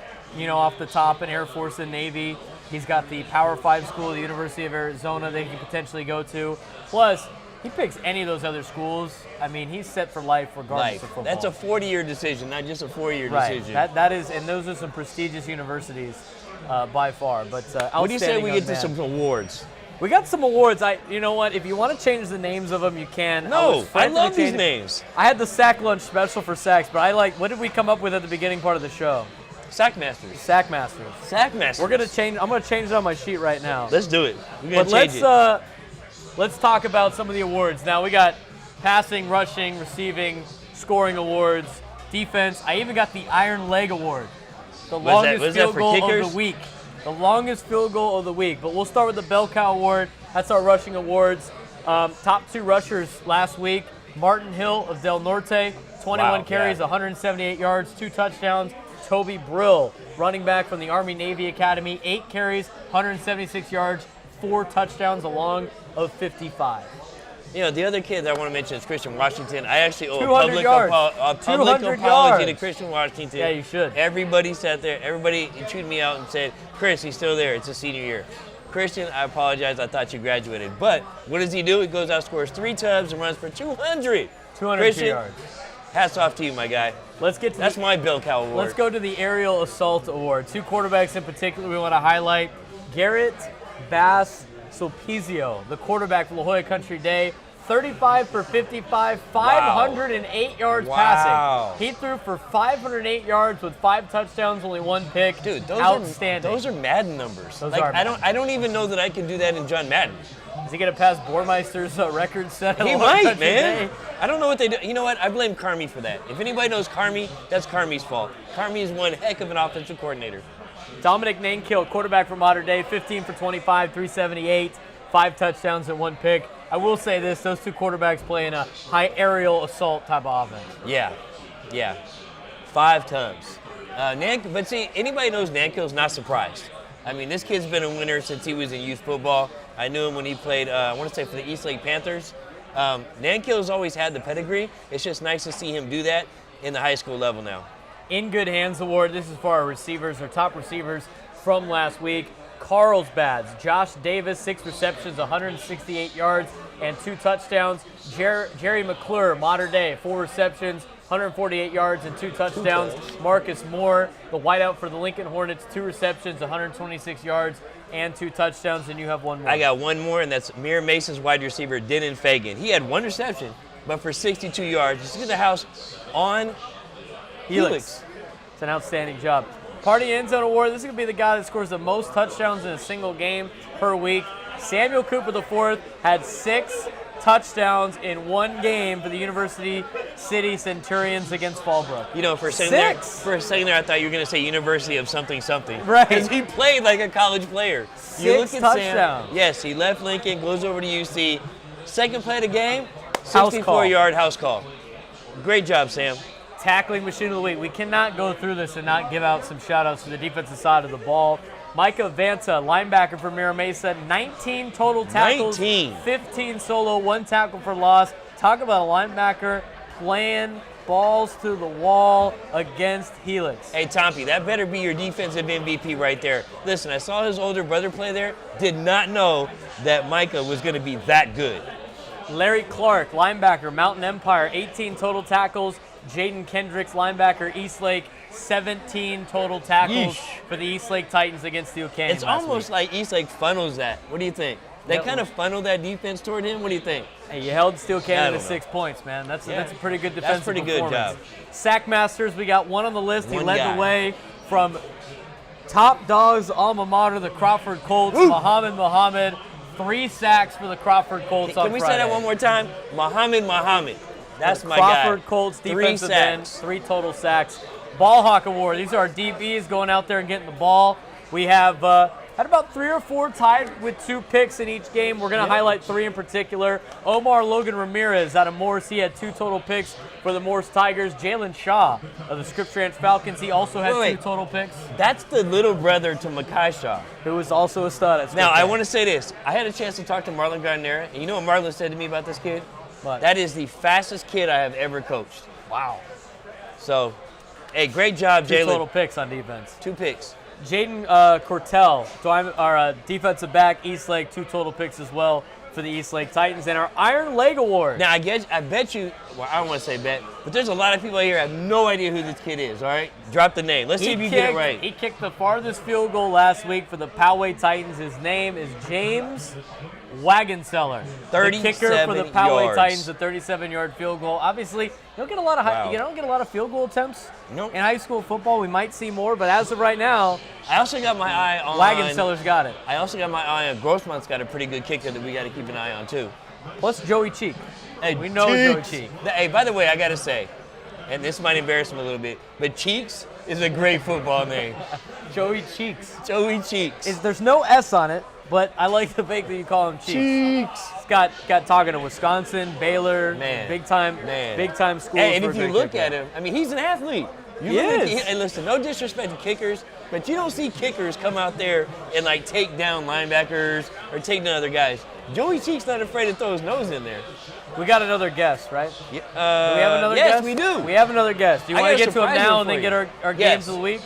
off the top in Air Force and Navy. He's got the Power 5 school, the University of Arizona, that he can potentially go to. Plus, he picks any of those other schools. I mean, he's set for life regardless of football. That's a 40-year decision, not just a 4-year decision. That is, and those are some prestigious universities by far. But what do you say we get to some awards? We got some awards. You know what? If you want to change the names of them, you can. No, I love these names. I had the sack lunch special for sacks, but what did we come up with at the beginning part of the show? Sackmasters. Sackmasters. Sackmasters. We're gonna change. I'm gonna change it on my sheet right now. Let's do it. We're gonna change it. Let's talk about some of the awards. Now we got passing, rushing, receiving, scoring awards, defense. I even got the Iron Leg Award, the longest field goal of the week. The longest field goal of the week. But we'll start with the Bell Cow Award. That's our rushing awards. Top 2 rushers last week. Martin Hill of Del Norte, 21 carries, 178 yards, 2 touchdowns. Toby Brill, running back from the Army-Navy Academy, 8 carries, 176 yards, 4 touchdowns along of 55. The other kid that I want to mention is Christian Washington. I actually owe a public apology to Christian Washington. Yeah, you should. Everybody sat there. Everybody chewed me out and said, Chris, he's still there. It's a senior year. Christian, I apologize. I thought you graduated. But what does he do? He goes out, scores 3 tubs, and runs for 200. 202 yards. Hats off to you, my guy. Let's get to That's my Bill Cow Award. Let's go to the Aerial Assault Award. 2 quarterbacks in particular we want to highlight. Garrett Bass-Sulpizio, the quarterback for La Jolla Country Day, 35 for 55, 508 yards passing. He threw for 508 yards with 5 touchdowns, only 1 pick. Dude, those are Madden numbers. I don't even know that I can do that in John Madden. Is he going to pass Bormeister's record set? He might, man. I don't know what they do. You know what? I blame Carmi for that. If anybody knows Carmi, that's Carmi's fault. Carmi is one heck of an offensive coordinator. Dominic Nankill, quarterback for Mater Dei, 15 for 25, 378, 5 touchdowns and 1 pick. I will say this, those 2 quarterbacks play in a high aerial assault type of offense. Yeah. 5 tubs. But see, anybody knows Nankill's not surprised. I mean, this kid's been a winner since he was in youth football. I knew him when he played, I want to say, for the Eastlake Panthers. Nankill's always had the pedigree. It's just nice to see him do that in the high school level now. In Good Hands Award, this is for our receivers, our top receivers from last week. Carlsbad's Josh Davis, 6 receptions, 168 yards, and 2 touchdowns. Jerry McClure, Mater Dei, 4 receptions, 148 yards, and 2 touchdowns. Marcus Moore, the wideout for the Lincoln Hornets, 2 receptions, 126 yards, and 2 touchdowns, and you have 1 more. I got 1 more, and that's Mirror Mason's wide receiver, Dennon Fagan. He had 1 reception, but for 62 yards. Just get the house on Helix. It's an outstanding job. Party End Zone Award, this is going to be the guy that scores the most touchdowns in a single game per week. Samuel Cooper IV had 6 touchdowns in 1 game for the University City Centurions against Fallbrook. For a second there, I thought you were going to say University of something. Right. Because he played like a college player. 6 touchdowns. Sam, yes, he left Lincoln, goes over to UC. Second play of the game, 64-yard house call. Great job, Sam. Tackling Machine of the Week. We cannot go through this and not give out some shout-outs to the defensive side of the ball. Micah Vanta, linebacker for Mira Mesa, 19 total tackles, 15 solo, 1 tackle for loss. Talk about a linebacker playing balls to the wall against Helix. Hey, Tompi, that better be your defensive MVP right there. Listen, I saw his older brother play there. Did not know that Micah was going to be that good. Larry Clark, linebacker, Mountain Empire, 18 total tackles. Jaden Kendricks, linebacker, Eastlake, 17 total tackles for the Eastlake Titans against Steel Canyon. It's almost like Eastlake funnels that. What do you think? They kind of funneled that defense toward him. What do you think? Hey, you held Steel Canyon to 6 points, man. That's a pretty good defensive performance. That's pretty good job. Sackmasters, we got 1 on the list. He led the way from TopDAWG's alma mater, the Crawford Colts. Muhammad, 3 sacks for the Crawford Colts on Friday. Can we say that one more time? Muhammad. That's my Crawford guy. Colts defensive end, 3 total sacks. Ball Hawk Award. These are our DBs going out there and getting the ball. We have had about 3 or 4 tied with 2 picks in each game. We're going to highlight 3 in particular. Omar Logan Ramirez out of Morris. He had 2 total picks for the Morris Tigers. Jalen Shaw of the Scripps Ranch Falcons. He also had 2 total picks. That's the little brother to Makai Shaw, who was also a stud at Scripps Now, Ranch. I want to say this. I had a chance to talk to Marlon Gardnera, and you know what Marlon said to me about this kid? What? That is the fastest kid I have ever coached. Wow. So, Hey, great job, Two Jalen. total picks on defense. 2 picks. Jaden Cortell, our defensive back, Eastlake, 2 total picks as well for the Eastlake Titans, and our Iron Leg Award. Now, I bet you, well, I don't want to say bet, but there's a lot of people here who have no idea who this kid is, all right? Drop the name. Let's see if you get it right. He kicked the farthest field goal last week for the Poway Titans. His name is James Wagon Seller. The kicker for the Poway Titans, a 37-yard field goal. Obviously, you don't get a lot of field goal attempts in high school football. We might see more, but as of right now, I also got my eye on Wagon Seller's got it. I also got my eye on Grossmont's got a pretty good kicker that we got to keep an eye on too. Plus Joey Cheek. Hey, we know Joey Cheek. Hey, by the way, I got to say, and this might embarrass him a little bit, but Cheeks is a great football name. Joey Cheeks. Joey Cheeks. There's no S on it, but I like the fact that you call him Cheeks. He's got talking to Wisconsin, Baylor, big time schools. Hey, and if you look at him, I mean, he's an athlete. He is. And listen, no disrespect to kickers, but you don't see kickers come out there and like take down linebackers or take down other guys. Joey Cheek's not afraid to throw his nose in there. We got another guest, right? Yeah, do we have another guest? Yes, we do. We have another guest. Do you want to get to him now and then get our games of the week?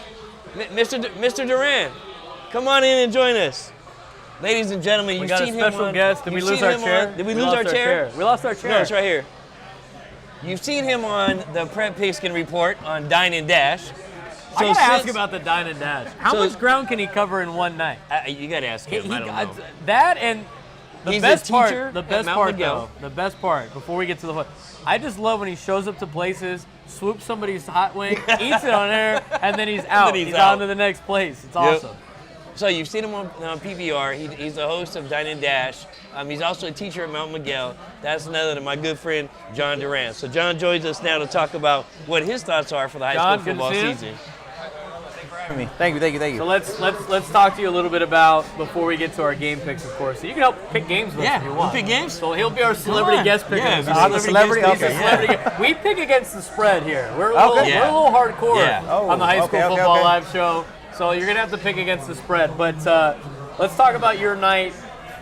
Mr. Duran, come on in and join us. Ladies and gentlemen, you've seen him on... We got a special guest. Did we lose our chair? Did we lose our chair? We lost our chair. No, it's right here. You've seen him on the Prep Pigskin Report on Dine and Dash. So I gotta ask about the Dine and Dash. How much ground can he cover in one night? You gotta ask him. I don't know. That and He's best part. The best part. Before we get to the hook, I just love when he shows up to places, swoops somebody's hot wing, eats it on air, and then he's out. He's on to the next place. It's awesome. So you've seen him on PBR. He's the host of Dine and Dash. He's also a teacher at Mount Miguel. That's another than my good friend, John Duran. So John joins us now to talk about what his thoughts are for the high school football season. Thank you. So let's talk to you a little bit about, before we get to our game picks, of course. So you can help pick games with us if you want. Pick games? So he'll be our celebrity guest picker. Yeah, I'm the celebrity. We pick against the spread here. We're a little hardcore on the high school football live show. So you're gonna have to pick against the spread. But let's talk about your night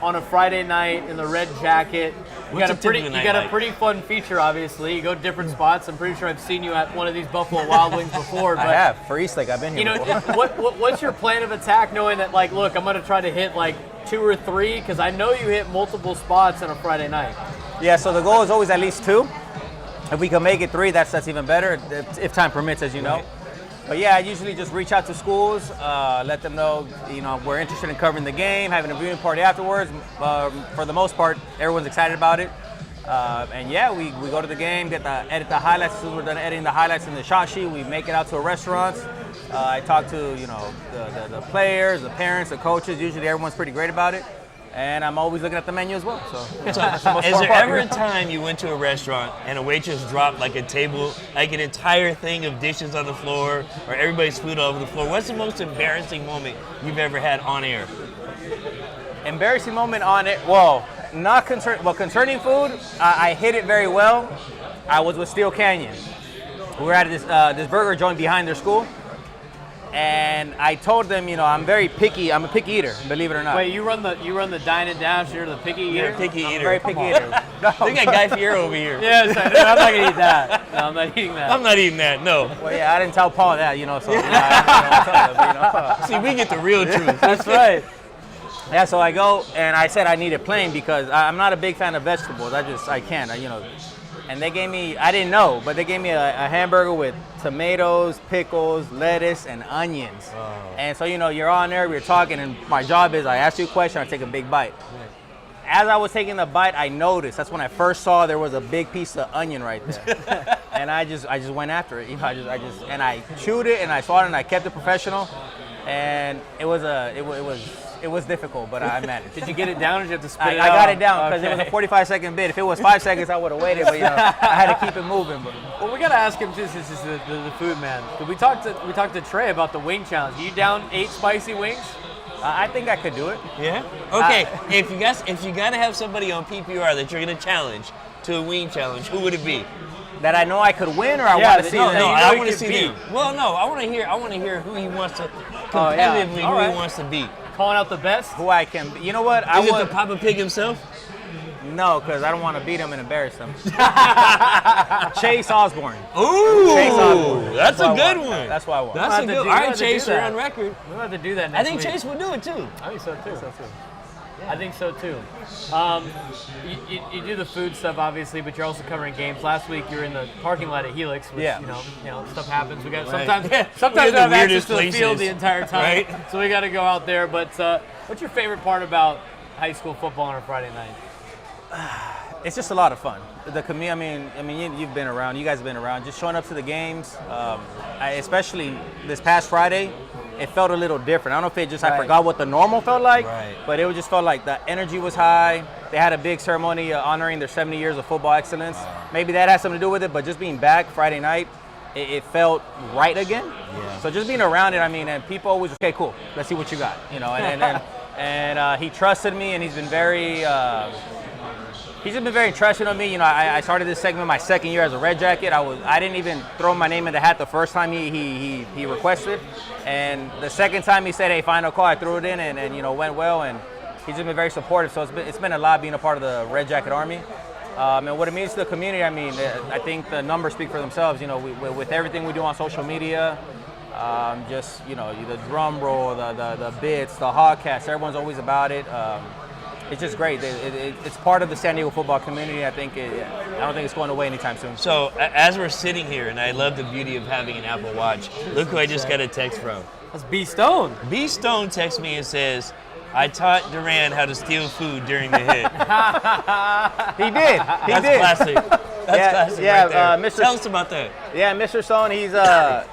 on a Friday night in the red jacket. You got a pretty fun feature, obviously. You go to different spots. I'm pretty sure I've seen you at one of these Buffalo Wild Wings before. But, I have. For Eastlake, I've been here before. What's your plan of attack, knowing that, like, look, I'm going to try to hit, like, 2 or 3? Because I know you hit multiple spots on a Friday night. Yeah, so the goal is always at least 2. If we can make it 3, that's even better, if time permits, as you know. Right. But yeah, I usually just reach out to schools, let them know, we're interested in covering the game, having a viewing party afterwards. For the most part, everyone's excited about it. And yeah, we go to the game, edit the highlights. As soon as we're done editing the highlights in the shot sheet, we make it out to a restaurant. I talk to, the players, the parents, the coaches. Usually everyone's pretty great about it. And I'm always looking at the menu as well. So is there ever a time you went to a restaurant and a waitress dropped like a table, like an entire thing of dishes on the floor, or everybody's food all over the floor? What's the most embarrassing moment you've ever had on air? Embarrassing moment on it? Well, concerning food, I hit it very well. I was with Steel Canyon. We were at this burger joint behind their school. And I told them, I'm very picky. I'm a picky eater, believe it or not. Wait, you run the Dine and Dash. You're the picky eater. You're a picky eater. Very picky eater. No. They got Guy Fieri over here. Yes, I'm not gonna eat that. No, I'm not eating that. I'm not eating that. No. Well, yeah, I didn't tell Paul that, So See, we get the real truth. That's right. Yeah, so I go and I said I needed plain because I'm not a big fan of vegetables. I can't. And they gave me, I didn't know, but they gave me a hamburger with tomatoes, pickles, lettuce, and onions. Oh. And so, you're on there, we're talking, and my job is I ask you a question, I take a big bite. Right. As I was taking the bite, I noticed, that's when I first saw there was a big piece of onion right there. And I just went after it. And I chewed it, and I swallowed it, and I kept it professional. And it was difficult, but I managed. Did you get it down, or did you have to spit it out? I got it down because it was a 45-second bit. If it was 5 seconds, I would have waited, but I had to keep it moving. Well, we got to ask him, this is the food man. We talked to Trey about the wing challenge. Are you down 8 spicy wings? I think I could do it. Yeah? Okay, if you got to have somebody on PPR that you're going to challenge to a wing challenge, who would it be? That I know I could win, or I want to see them? No, I want to see them. Well, no, I want to hear who he wants to competitively who he wants to beat. Calling out the best? Who I can. You know what? Is it the Papa Pig himself? No, because I don't want to beat him and embarrass him. Chase Osborne. Ooh, Chase Osborne. that's a good one. That's why I won. That's a good. All right, Chase, you're on record. We'll have to do that I next think week. Chase will do it too. I think so too. I think so too. You do the food stuff obviously, but you're also covering games. Last week you were in the parking lot at Helix, which you know stuff happens. We got sometimes we don't have access to the field the entire time, right? So we got to go out there. But what's your favorite part about high school football on a Friday night? It's just a lot of fun. The community. I mean, you've been around. You guys have been around. Just showing up to the games. Especially this past Friday, it felt a little different. I don't know if it just I forgot what the normal felt like, but it just felt like the energy was high. They had a big ceremony honoring their 70 years of football excellence. Maybe that has something to do with it, but just being back Friday night, it felt right again. Yeah. So just being around it, I mean, and people always, okay, cool, let's see what you got, you know. And he trusted me, and he's been very. He's just been very trusting of me. You know, I started this segment my second year as a Red Jacket. I didn't even throw my name in the hat the first time he requested, and the second time he said, "Hey, final call," I threw it in, and you know, went well. And he's just been very supportive. So it's been a lot being a part of the Red Jacket Army, and what it means to the community. I mean, I think the numbers speak for themselves. You know, with everything we do on social media, just you know, the drum roll, the bits, the hogcast, everyone's always about it. It's just great. It's part of the San Diego football community. I don't think it's going away anytime soon. So as we're sitting here, and I love the beauty of having an Apple Watch, look who I just got a text from. That's B Stone. B Stone texts me and says, "I taught Duran how to steal food during the hit." He did. That's classic. That's classic right there. Tell us about that. Yeah, Mr. Stone, he's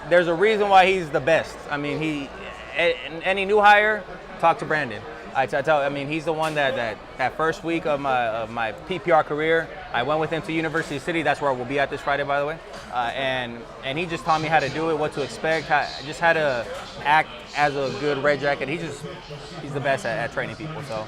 there's a reason why he's the best. I mean, any new hire, talk to Brandon. I mean, he's the one that first week of my PPR career, I went with him to University City. That's where we'll be at this Friday, by the way. And he just taught me how to do it, what to expect, just how to act as a good Red Jacket. He's the best at training people. So,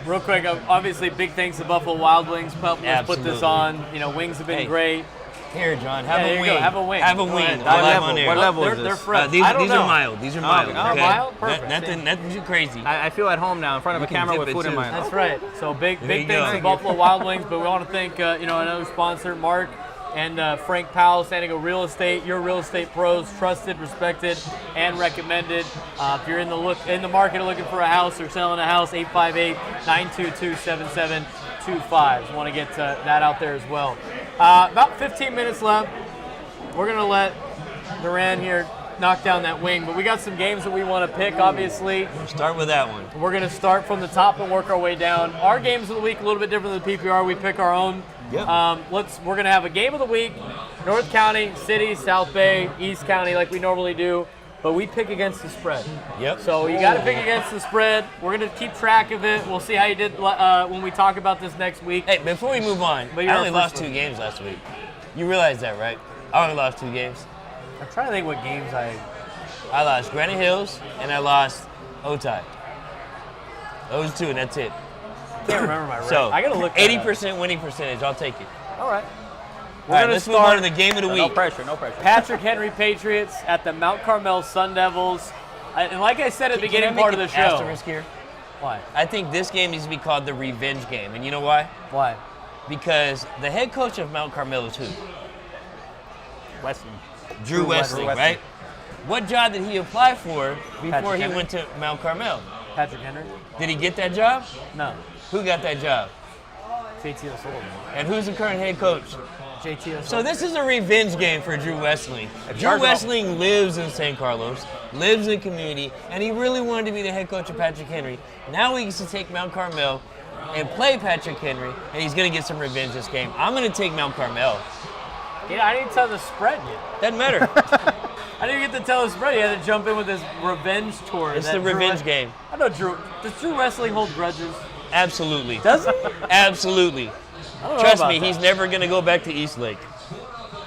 real quick, obviously, big thanks to Buffalo Wild Wings for helping us put this on. You know, wings have been great. Here, John, have a wing. Have a wing. Have a wing. What level is this? They're fresh. These are mild. These are mild. Okay. Mild? Perfect. Nothing too crazy. I feel at home now in front of a camera with food in my hand. That's right. So big thanks to Buffalo Wild Wings, but we want to thank another sponsor, Mark and Frank Powell, San Diego Real Estate. Your real estate pros, trusted, respected, and recommended. If you're in the market looking for a house or selling a house, 858-922-7725. Just want to get that out there as well. About 15 minutes left. We're going to let Duran here knock down that wing, but we got some games that we want to pick, obviously. Start with that one. We're going to start from the top and work our way down. Our games of the week a little bit different than the PPR. We pick our own. Yep. We're going to have a game of the week, North County, City, South Bay, East County, like we normally do. But we pick against the spread. Yep. So you got to pick against the spread. We're going to keep track of it. We'll see how you did when we talk about this next week. Hey, before we move on, I only lost 2 games last week. You realize that, right? I only lost 2 games. I'm trying to think what games I lost Granite Hills and I lost Otay. Those 2, and that's it. I can't remember my record. So I got to look 80% winning percentage. I'll take it. All right. All right, let's move on to the game of the week. No pressure. Patrick Henry Patriots at the Mount Carmel Sun Devils. And like I said at the beginning part of the show. Asterisk here? Why? I think this game needs to be called the revenge game. And you know why? Why? Because the head coach of Mount Carmel is who? Wesley. Drew Wesley, right? What job did he apply for before he went to Mount Carmel? Patrick Henry. Did he get that job? No. Who got that job? JT O'Sullivan. And who's the current head coach? JT O'Sullivan. So this is a revenge game for Drew Wesley. Drew Wesley lives in San Carlos, lives in the community, and he really wanted to be the head coach of Patrick Henry. Now he gets to take Mount Carmel and play Patrick Henry, and he's going to get some revenge this game. I'm going to take Mount Carmel. Yeah, I didn't tell the spread yet. Doesn't matter. I didn't get to tell the spread. He had to jump in with his revenge tour. It's the revenge game. I know Drew. Does Drew Wesley hold grudges? Absolutely. Does he? Absolutely. I don't know Trust about me, that. he's never going to go back to Eastlake.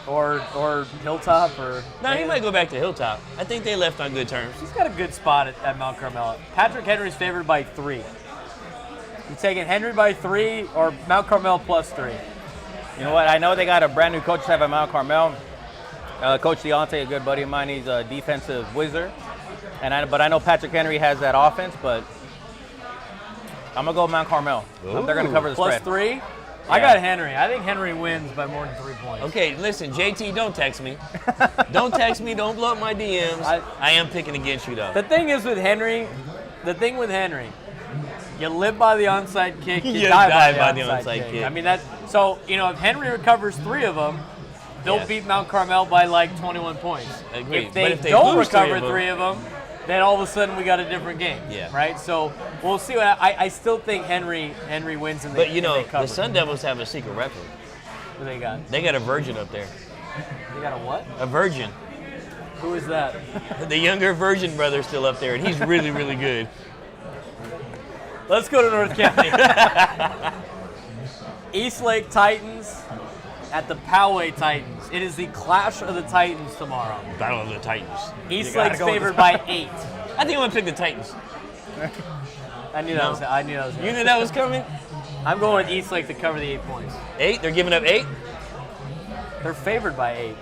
Or Hilltop or... No, he might go back to Hilltop. I think they left on good terms. He's got a good spot at Mount Carmel. Patrick Henry's favored by 3. You taking Henry by 3 or Mount Carmel plus 3? You know what? I know they got a brand new coach staff at Mount Carmel. Coach Deontay, a good buddy of mine, he's a defensive wizard. But I know Patrick Henry has that offense, but I'm going to go Mount Carmel. They're going to cover the Plus spread. 3? I got Henry. I think Henry wins by more than 3 points. Okay, listen, JT, don't text me. Don't text me. Don't blow up my DMs. I am picking against you, though. The thing is with Henry, you live by the onside kick, you die by the onside kick. I mean, so, if Henry recovers 3 of them, they'll beat Mount Carmel by like 21 points. Agreed. If they don't recover 3 of them, then all of a sudden we got a different game. Yeah. Right? So we'll see. I still think Henry wins in the game. But the Sun Devils have a secret weapon. What do they got? They got a virgin up there. They got a what? A virgin. Who is that? The younger virgin brother's still up there, and he's really, really good. Let's go to North County. Eastlake Titans at the Poway Titans. It is the clash of the Titans tomorrow. Battle of the Titans. Eastlake's favored by 8. I think I'm gonna pick the Titans. I knew that was. You knew that was coming? I'm going with Eastlake to cover the 8 points. 8? They're giving up 8? They're favored by 8.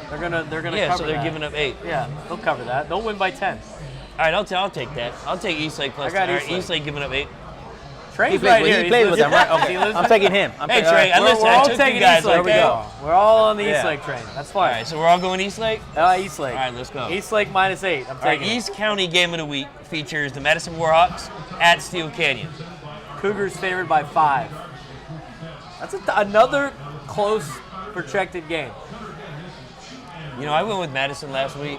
They're gonna cover Yeah, so they're that. giving up 8. Yeah, they'll cover that. They'll win by 10. All right, I'll take that. I'll take Eastlake plus. I got all right, Eastlake. Eastlake giving up 8. Trey's right here. He plays with them, right? Okay. I'm taking him. Hey, Trey, listen, We're I all took taking you guys, Eastlake. okay? We're all on the Eastlake train. That's All fine. right, so we're all going Eastlake? Eastlake. All right, let's go. Eastlake minus 8. I'm All right, taking it. East County Game of the Week features the Madison Warhawks at Steel Canyon. Cougars favored by 5. That's another close, projected game. I went with Madison last week.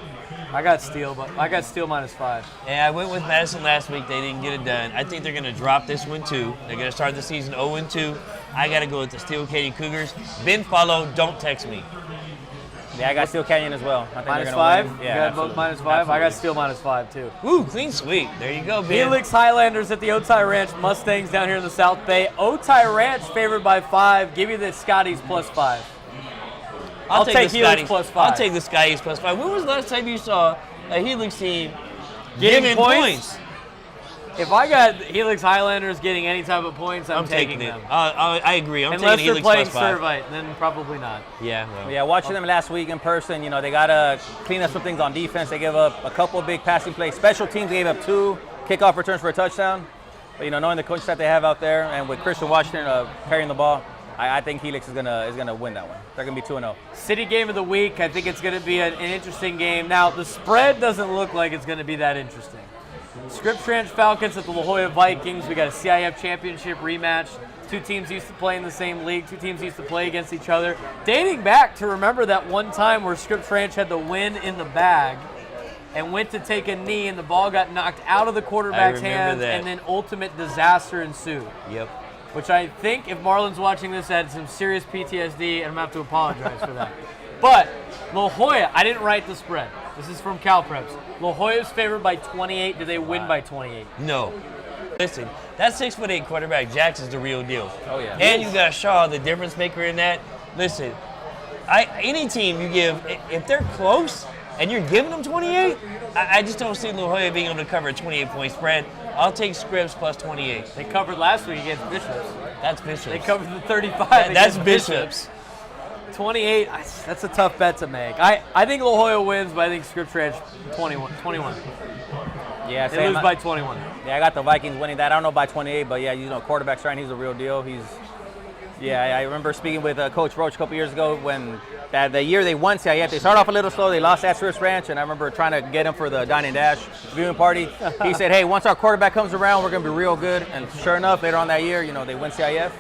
I got Steel minus 5. Yeah, I went with Madison last week. They didn't get it done. I think they're going to drop this one, too. They're going to start the season 0-2. I got to go with the Steel Canyon Cougars. Ben follow, don't text me. Yeah, I got Steel Canyon as well. I think Minus they're 5? gonna win. You Yeah, got absolutely. both minus 5? I got Steel minus 5, too. Woo, clean sweep. There you go, Ben. Helix Highlanders at the Otay Ranch Mustangs down here in the South Bay. Otay Ranch favored by 5. Give you the Scotties plus 5. I'll take the Helix Scotties plus 5. I'll take the Scotties plus 5. When was the last time you saw a Helix team Getting giving points? If I got Helix Highlanders getting any type of points, I'm taking it. them. I agree. I'm Unless taking they're Helix playing plus 5. Servite, then probably not. Yeah, well. Yeah, watching them last week in person, they got to clean up some things on defense. They gave up a couple big passing plays. Special teams gave up 2 kickoff returns for a touchdown. But, knowing the coach that they have out there and with Christian Washington carrying the ball, I think Helix is gonna win that one. They're going to be 2-0. City game of the week, I think it's going to be an interesting game. Now, the spread doesn't look like it's going to be that interesting. Scripps Ranch Falcons at the La Jolla Vikings. We got a CIF championship rematch. 2 teams used to play in the same league. 2 teams used to play against each other. Dating back to remember that one time where Scripps Ranch had the win in the bag and went to take a knee and the ball got knocked out of the quarterback's hands that. and then ultimate disaster ensued. Yep. Which I think if Marlon's watching this had some serious PTSD and I'm going to have to apologize for that. But La Jolla, I didn't write the spread. This is from CalPreps. La Jolla's favored by 28. Do they win by 28? No. Listen, that 6'8" quarterback, Jackson's the real deal. Oh, yeah. And you got Shaw, the difference maker in that. Listen, any team you give, if they're close and you're giving them 28, I just don't see La Jolla being able to cover a 28-point spread. I'll take Scripps plus 28. They covered last week against Bishops. That's Bishops. They covered the 35 That's against Bishops. 28, that's a tough bet to make. I think La Jolla wins, but I think Scripps Ranch 21. Yeah, They lose by 21. Yeah, I got the Vikings winning that. I don't know by 28, but yeah, quarterback strength, he's the real deal. I remember speaking with Coach Roach a couple years ago when the year they won CIF, they started off a little slow. They lost at Scripps Ranch, and I remember trying to get him for the Dine and Dash viewing party. He said, hey, once our quarterback comes around, we're going to be real good. And sure enough, later on that year, they win CIF.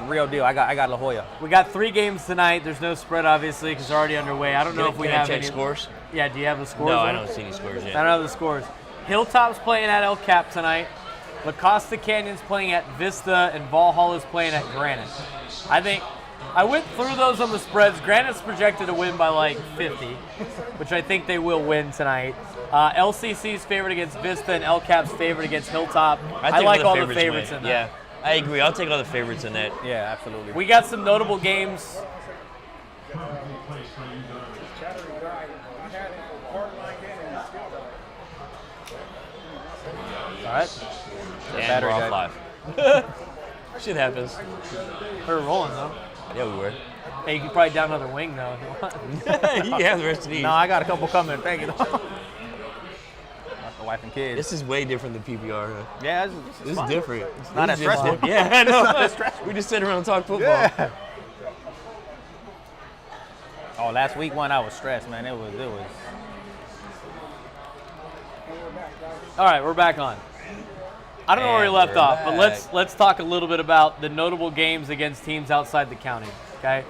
Real deal. I got La Jolla. We got 3 games tonight. There's no spread, obviously, because they're already underway. I don't know if we have check any scores. Yeah, do you have the scores? No, on I it? don't see any scores yet. I don't have the scores. Hilltop's playing at El Cap tonight. La Costa Canyon's playing at Vista, and Valhalla's playing at Granite. I went through those on the spreads. Granite's projected to win by like 50, which I think they will win tonight. LCC's favored against Vista, and El Cap's favored against Hilltop. I like all the favorites in that. Yeah, I agree. I'll take all the favorites in that. Yeah, absolutely. We got some notable games. All right. And we're off live. Shit happens. We're rolling, though. Yeah, we were. Hey, you can probably down another wing, though, if you want. You can have the rest of these. No, I got a couple coming. Thank you. Got the the wife and kids. This is way different than PPR, huh? Yeah, This is different. It's not as stressful. Yeah, I know. We just sit around and talk football. Yeah. Oh, last week one I was stressed, man. It was. All right, we're back on. I don't know where we left off, but let's talk a little bit about the notable games against teams outside the county. Okay,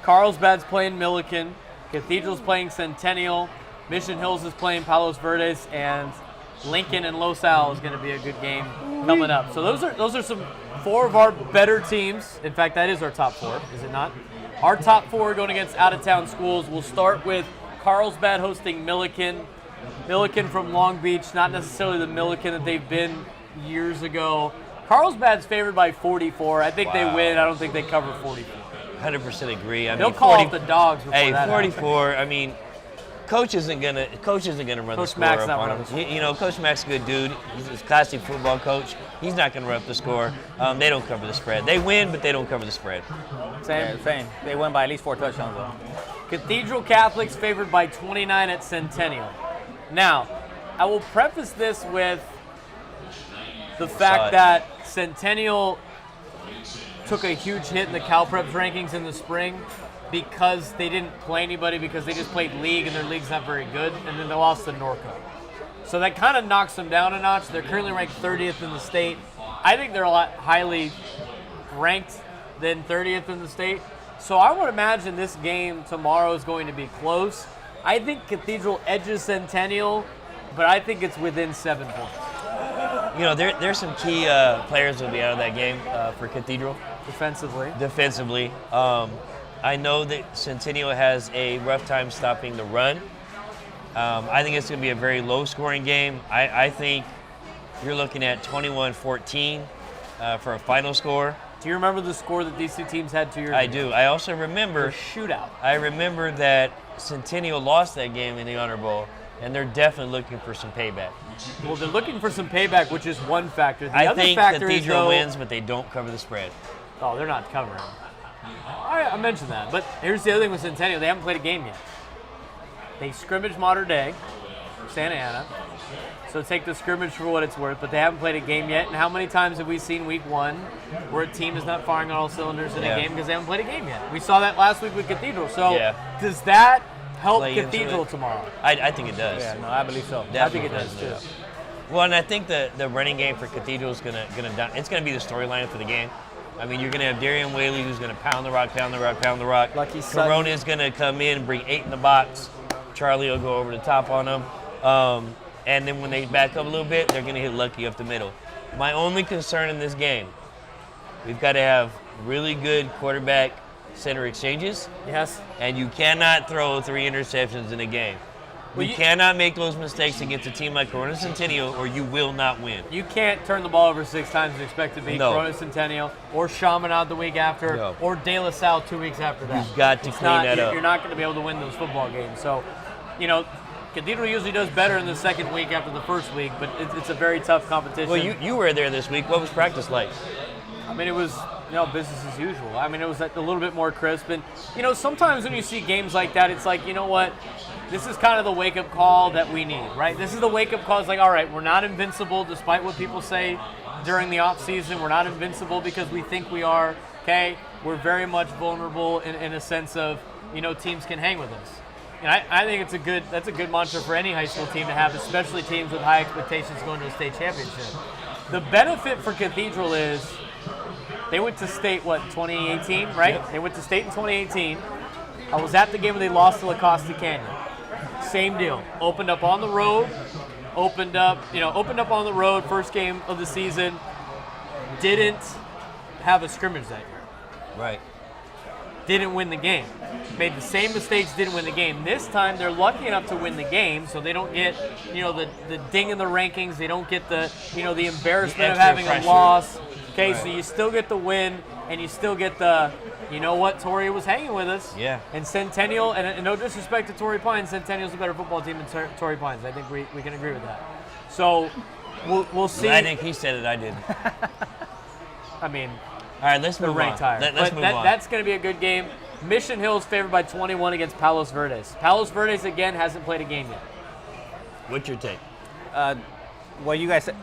Carlsbad's playing Milliken, Cathedral's playing Centennial, Mission Hills is playing Palos Verdes, and Lincoln and Los Al is going to be a good game coming up. So those are some 4 of our better teams. In fact, that is our top 4, is it not? Our top 4 going against out-of-town schools. We'll start with Carlsbad hosting Milliken. Milliken from Long Beach, not necessarily the Milliken that they've been years ago. Carlsbad's favored by 44. I think they win. I don't think they cover 44. 100% agree. They'll call off the dogs before that 44. happens. I mean, Coach isn't gonna run the score Mack's up not on running him. the score. You know, Coach Mack's a good dude. He's a classy football coach. He's not gonna run up the score. They don't cover the spread. They win, but they don't cover the spread. Same. They win by at least 4 touchdowns, though. Cathedral Catholics favored by 29 at Centennial. Now, I will preface this with the fact that Centennial took a huge hit in the CalPreps rankings in the spring because they didn't play anybody because they just played league and their league's not very good, and then they lost to Norco. So that kind of knocks them down a notch. They're currently ranked 30th in the state. I think they're a lot highly ranked than 30th in the state. So I would imagine this game tomorrow is going to be close. I think Cathedral edges Centennial, but I think it's within 7 points. You know, there's some key players that will be out of that game for Cathedral. Defensively. I know that Centennial has a rough time stopping the run. I think it's going to be a very low-scoring game. I think you're looking at 21-14 for a final score. Do you remember the score that these two teams had 2 years ago? I do. I also remember... A shootout. I remember that Centennial lost that game in the Honor Bowl, and they're definitely looking for some payback. Well, they're looking for some payback, which is one factor. The I other think factor Cathedral is, wins, but they don't cover the spread. Oh, they're not covering. I mentioned that. But here's the other thing with Centennial. They haven't played a game yet. They scrimmaged Mater Dei, Santa Ana. So take the scrimmage for what it's worth, but they haven't played a game yet. And how many times have we seen week 1 where a team is not firing on all cylinders in a game because they haven't played a game yet? We saw that last week with Cathedral. So does that help Cathedral tomorrow? I think it does. Yeah, no, I believe so. I think it does too. Well, and I think the running game for Cathedral is gonna be the storyline for the game. I mean, you're gonna have Darian Whaley who's gonna pound the rock. Lucky son. Corona's gonna come in and bring 8 in the box. Charlie will go over the top on them. And then when they back up a little bit, they're going to hit Lucky up the middle. My only concern in this game, we've got to have really good quarterback center exchanges. Yes. And you cannot throw 3 interceptions in a game. You cannot make those mistakes against a team like Corona Centennial or you will not win. You can't turn the ball over 6 times and expect to beat Corona Centennial or Chaminade the week after or De La Salle 2 weeks after that. You've got to clean that up. You're not going to be able to win those football games. So, you know, Cathedral usually does better in the second week after the first week, but it's a very tough competition. Well, you were there this week. What was practice like? I mean, it was, business as usual. I mean, it was a little bit more crisp. And, sometimes when you see games like that, it's like, you know what? This is kind of the wake-up call that we need, right? This is the wake-up call. It's like, all right, we're not invincible despite what people say during the offseason. We're not invincible because we think we are, okay? We're very much vulnerable in a sense of, teams can hang with us. And I think that's a good mantra for any high school team to have, especially teams with high expectations going to a state championship. The benefit for Cathedral is they went to state, 2018, right? Yep. They went to state in 2018. I was at the game where they lost to La Costa Canyon. Same deal. Opened up on the road. Opened up on the road, first game of the season. Didn't have a scrimmage that year. Right. Didn't win the game. Made the same mistakes, didn't win the game. This time they're lucky enough to win the game, so they don't get, the ding in the rankings. They don't get the embarrassment of having a loss. Okay, right. So you still get the win, and you still get the, Torrey was hanging with us. Yeah. And Centennial, and no disrespect to Torrey Pines, Centennial's a better football team than Torrey Pines. I think we can agree with that. So we'll see. I think he said it, I did. I mean, all right, let's move on. Let's move on. That's going to be a good game. Mission Hill's favored by 21 against Palos Verdes. Palos Verdes, again, hasn't played a game yet. What's your take? what you guys said,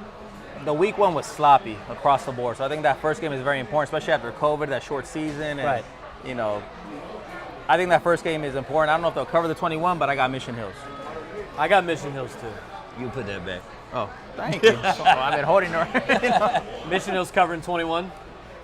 the week one was sloppy across the board. So I think that first game is very important, especially after COVID, that short season. And, Right. you know, I think that first game is important. I don't know if they'll cover the 21, but I got Mission Hills. I got Mission Hills too. You put that back. Oh, thank you. So, I've been holding her. Mission Hills covering 21.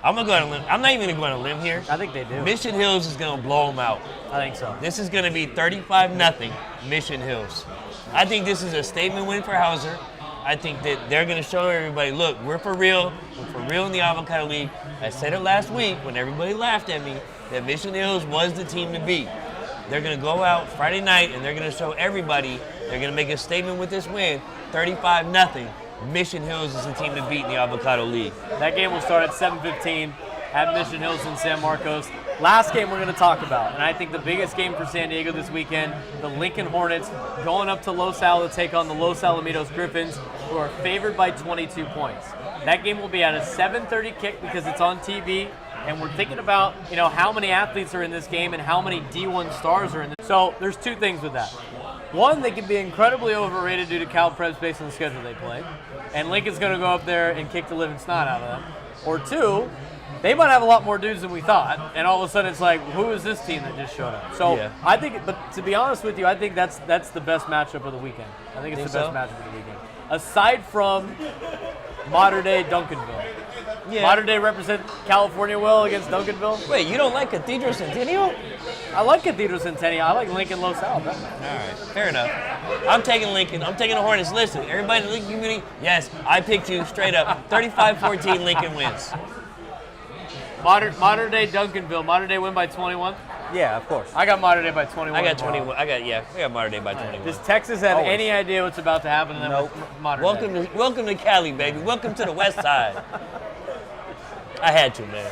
I'm gonna go on a limb. I'm not even gonna go on a limb here. I think they do. Mission Hills is gonna blow them out. I think so. This is gonna be 35-0 Mission Hills. I think this is a statement win for Hauser. I think that they're gonna show everybody, look, we're for real. We're for real in the Avocado League. I said it last week when everybody laughed at me that Mission Hills was the team to beat. They're gonna go out Friday night and they're gonna show everybody. They're gonna make a statement with this win, 35-0. Mission Hills is the team to beat in the Avocado League. That game will start at 7:15 at Mission Hills in San Marcos. Last game we're going to talk about, and I think the biggest game for San Diego this weekend, the Lincoln Hornets going up to Los Al to take on the Los Alamitos Griffins, who are favored by 22 points. That game will be at a 7:30 kick because it's on TV, and we're thinking about, how many athletes are in this game and how many D1 stars are in this. So there's two things with that. One, they can be incredibly overrated due to Cal Preps based on the schedule they play, and Lincoln's going to go up there and kick the living snot out of them. Or two, they might have a lot more dudes than we thought, and all of a sudden it's like, who is this team that just showed up? So Yeah. I think, but to be honest with you, I think that's the best matchup of the weekend. I think it's Think the best so? matchup of the weekend. Aside from modern day Duncanville. Yeah. Modern day represent California will against Duncanville. Wait, you don't like Cathedral Centennial? I like Cathedral Centennial. I like Lincoln Los Al better. All right, fair enough. I'm taking Lincoln. I'm taking the Hornets. Listen, everybody in the Lincoln community, yes, I picked you straight up. 35-14, Lincoln wins. Modern day Duncanville. Modern day win by 21. Yeah, of course. I got modern day by 21. I got tomorrow. 21. I got modern day by 21. Does Texas have Always. any idea what's about to happen to them Nope. with modern day? Welcome to Cali, baby. Welcome to the West Side. I had to, man.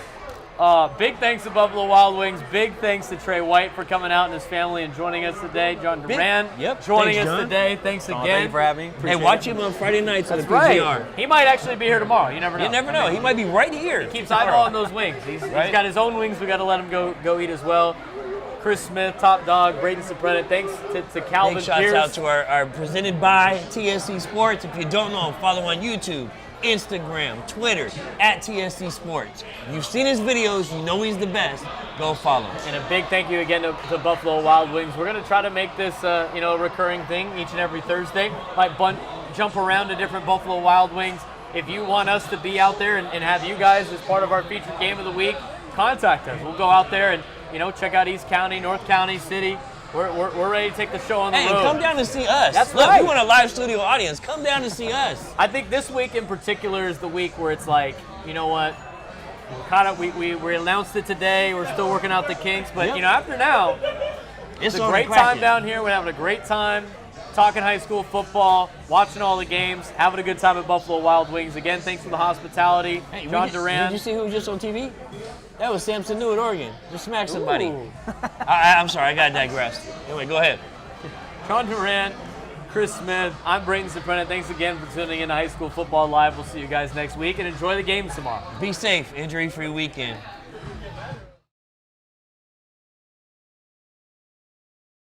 Big thanks to Buffalo Wild Wings. Big thanks to Trey White for coming out and his family and joining us today. John Duran joining Thanks, us John. today. Thanks Thank again. you for having me. Hey, Appreciate watch it. him on Friday nights on the Right. PGR. He might actually be here tomorrow. You never know. You never know. He might be right here. He keeps eyeballing those wings. He's got his own wings. We got to let him go eat as well. Chris Smith, TopDAWG, Braden Surprenant. Thanks to Calvin Big shouts Pierce. out to our presented by TSC Sports. If you don't know, follow on YouTube, Instagram, Twitter, at TSC Sports. You've seen his videos, you know he's the best. Go follow him. And a big thank you again to Buffalo Wild Wings. We're going to try to make this a recurring thing each and every Thursday. Might jump around to different Buffalo Wild Wings. If you want us to be out there and have you guys as part of our featured game of the week, contact us. We'll go out there and check out East County, North County, City. We're ready to take the show on the Hey, road. come down to see us. That's Look, right. we want a live studio audience. Come down to see us. I think this week in particular is the week where it's like, you know what? We announced it today. We're still working out the kinks, but Yep. after now, it's a on great the time cracking. down here. We're having a great time talking high school football, watching all the games, having a good time at Buffalo Wild Wings. Again, thanks for the hospitality, Hey, John Did Duran. you see who was just on TV? That was Samson New at Oregon. Just smacked somebody. Ooh. I'm sorry, I got digressed. Anyway, go ahead. John Duran, Chris Smith. I'm Braden Surprenant. Thanks again for tuning in to High School Football Live. We'll see you guys next week and enjoy the games tomorrow. Be safe. Injury-free weekend.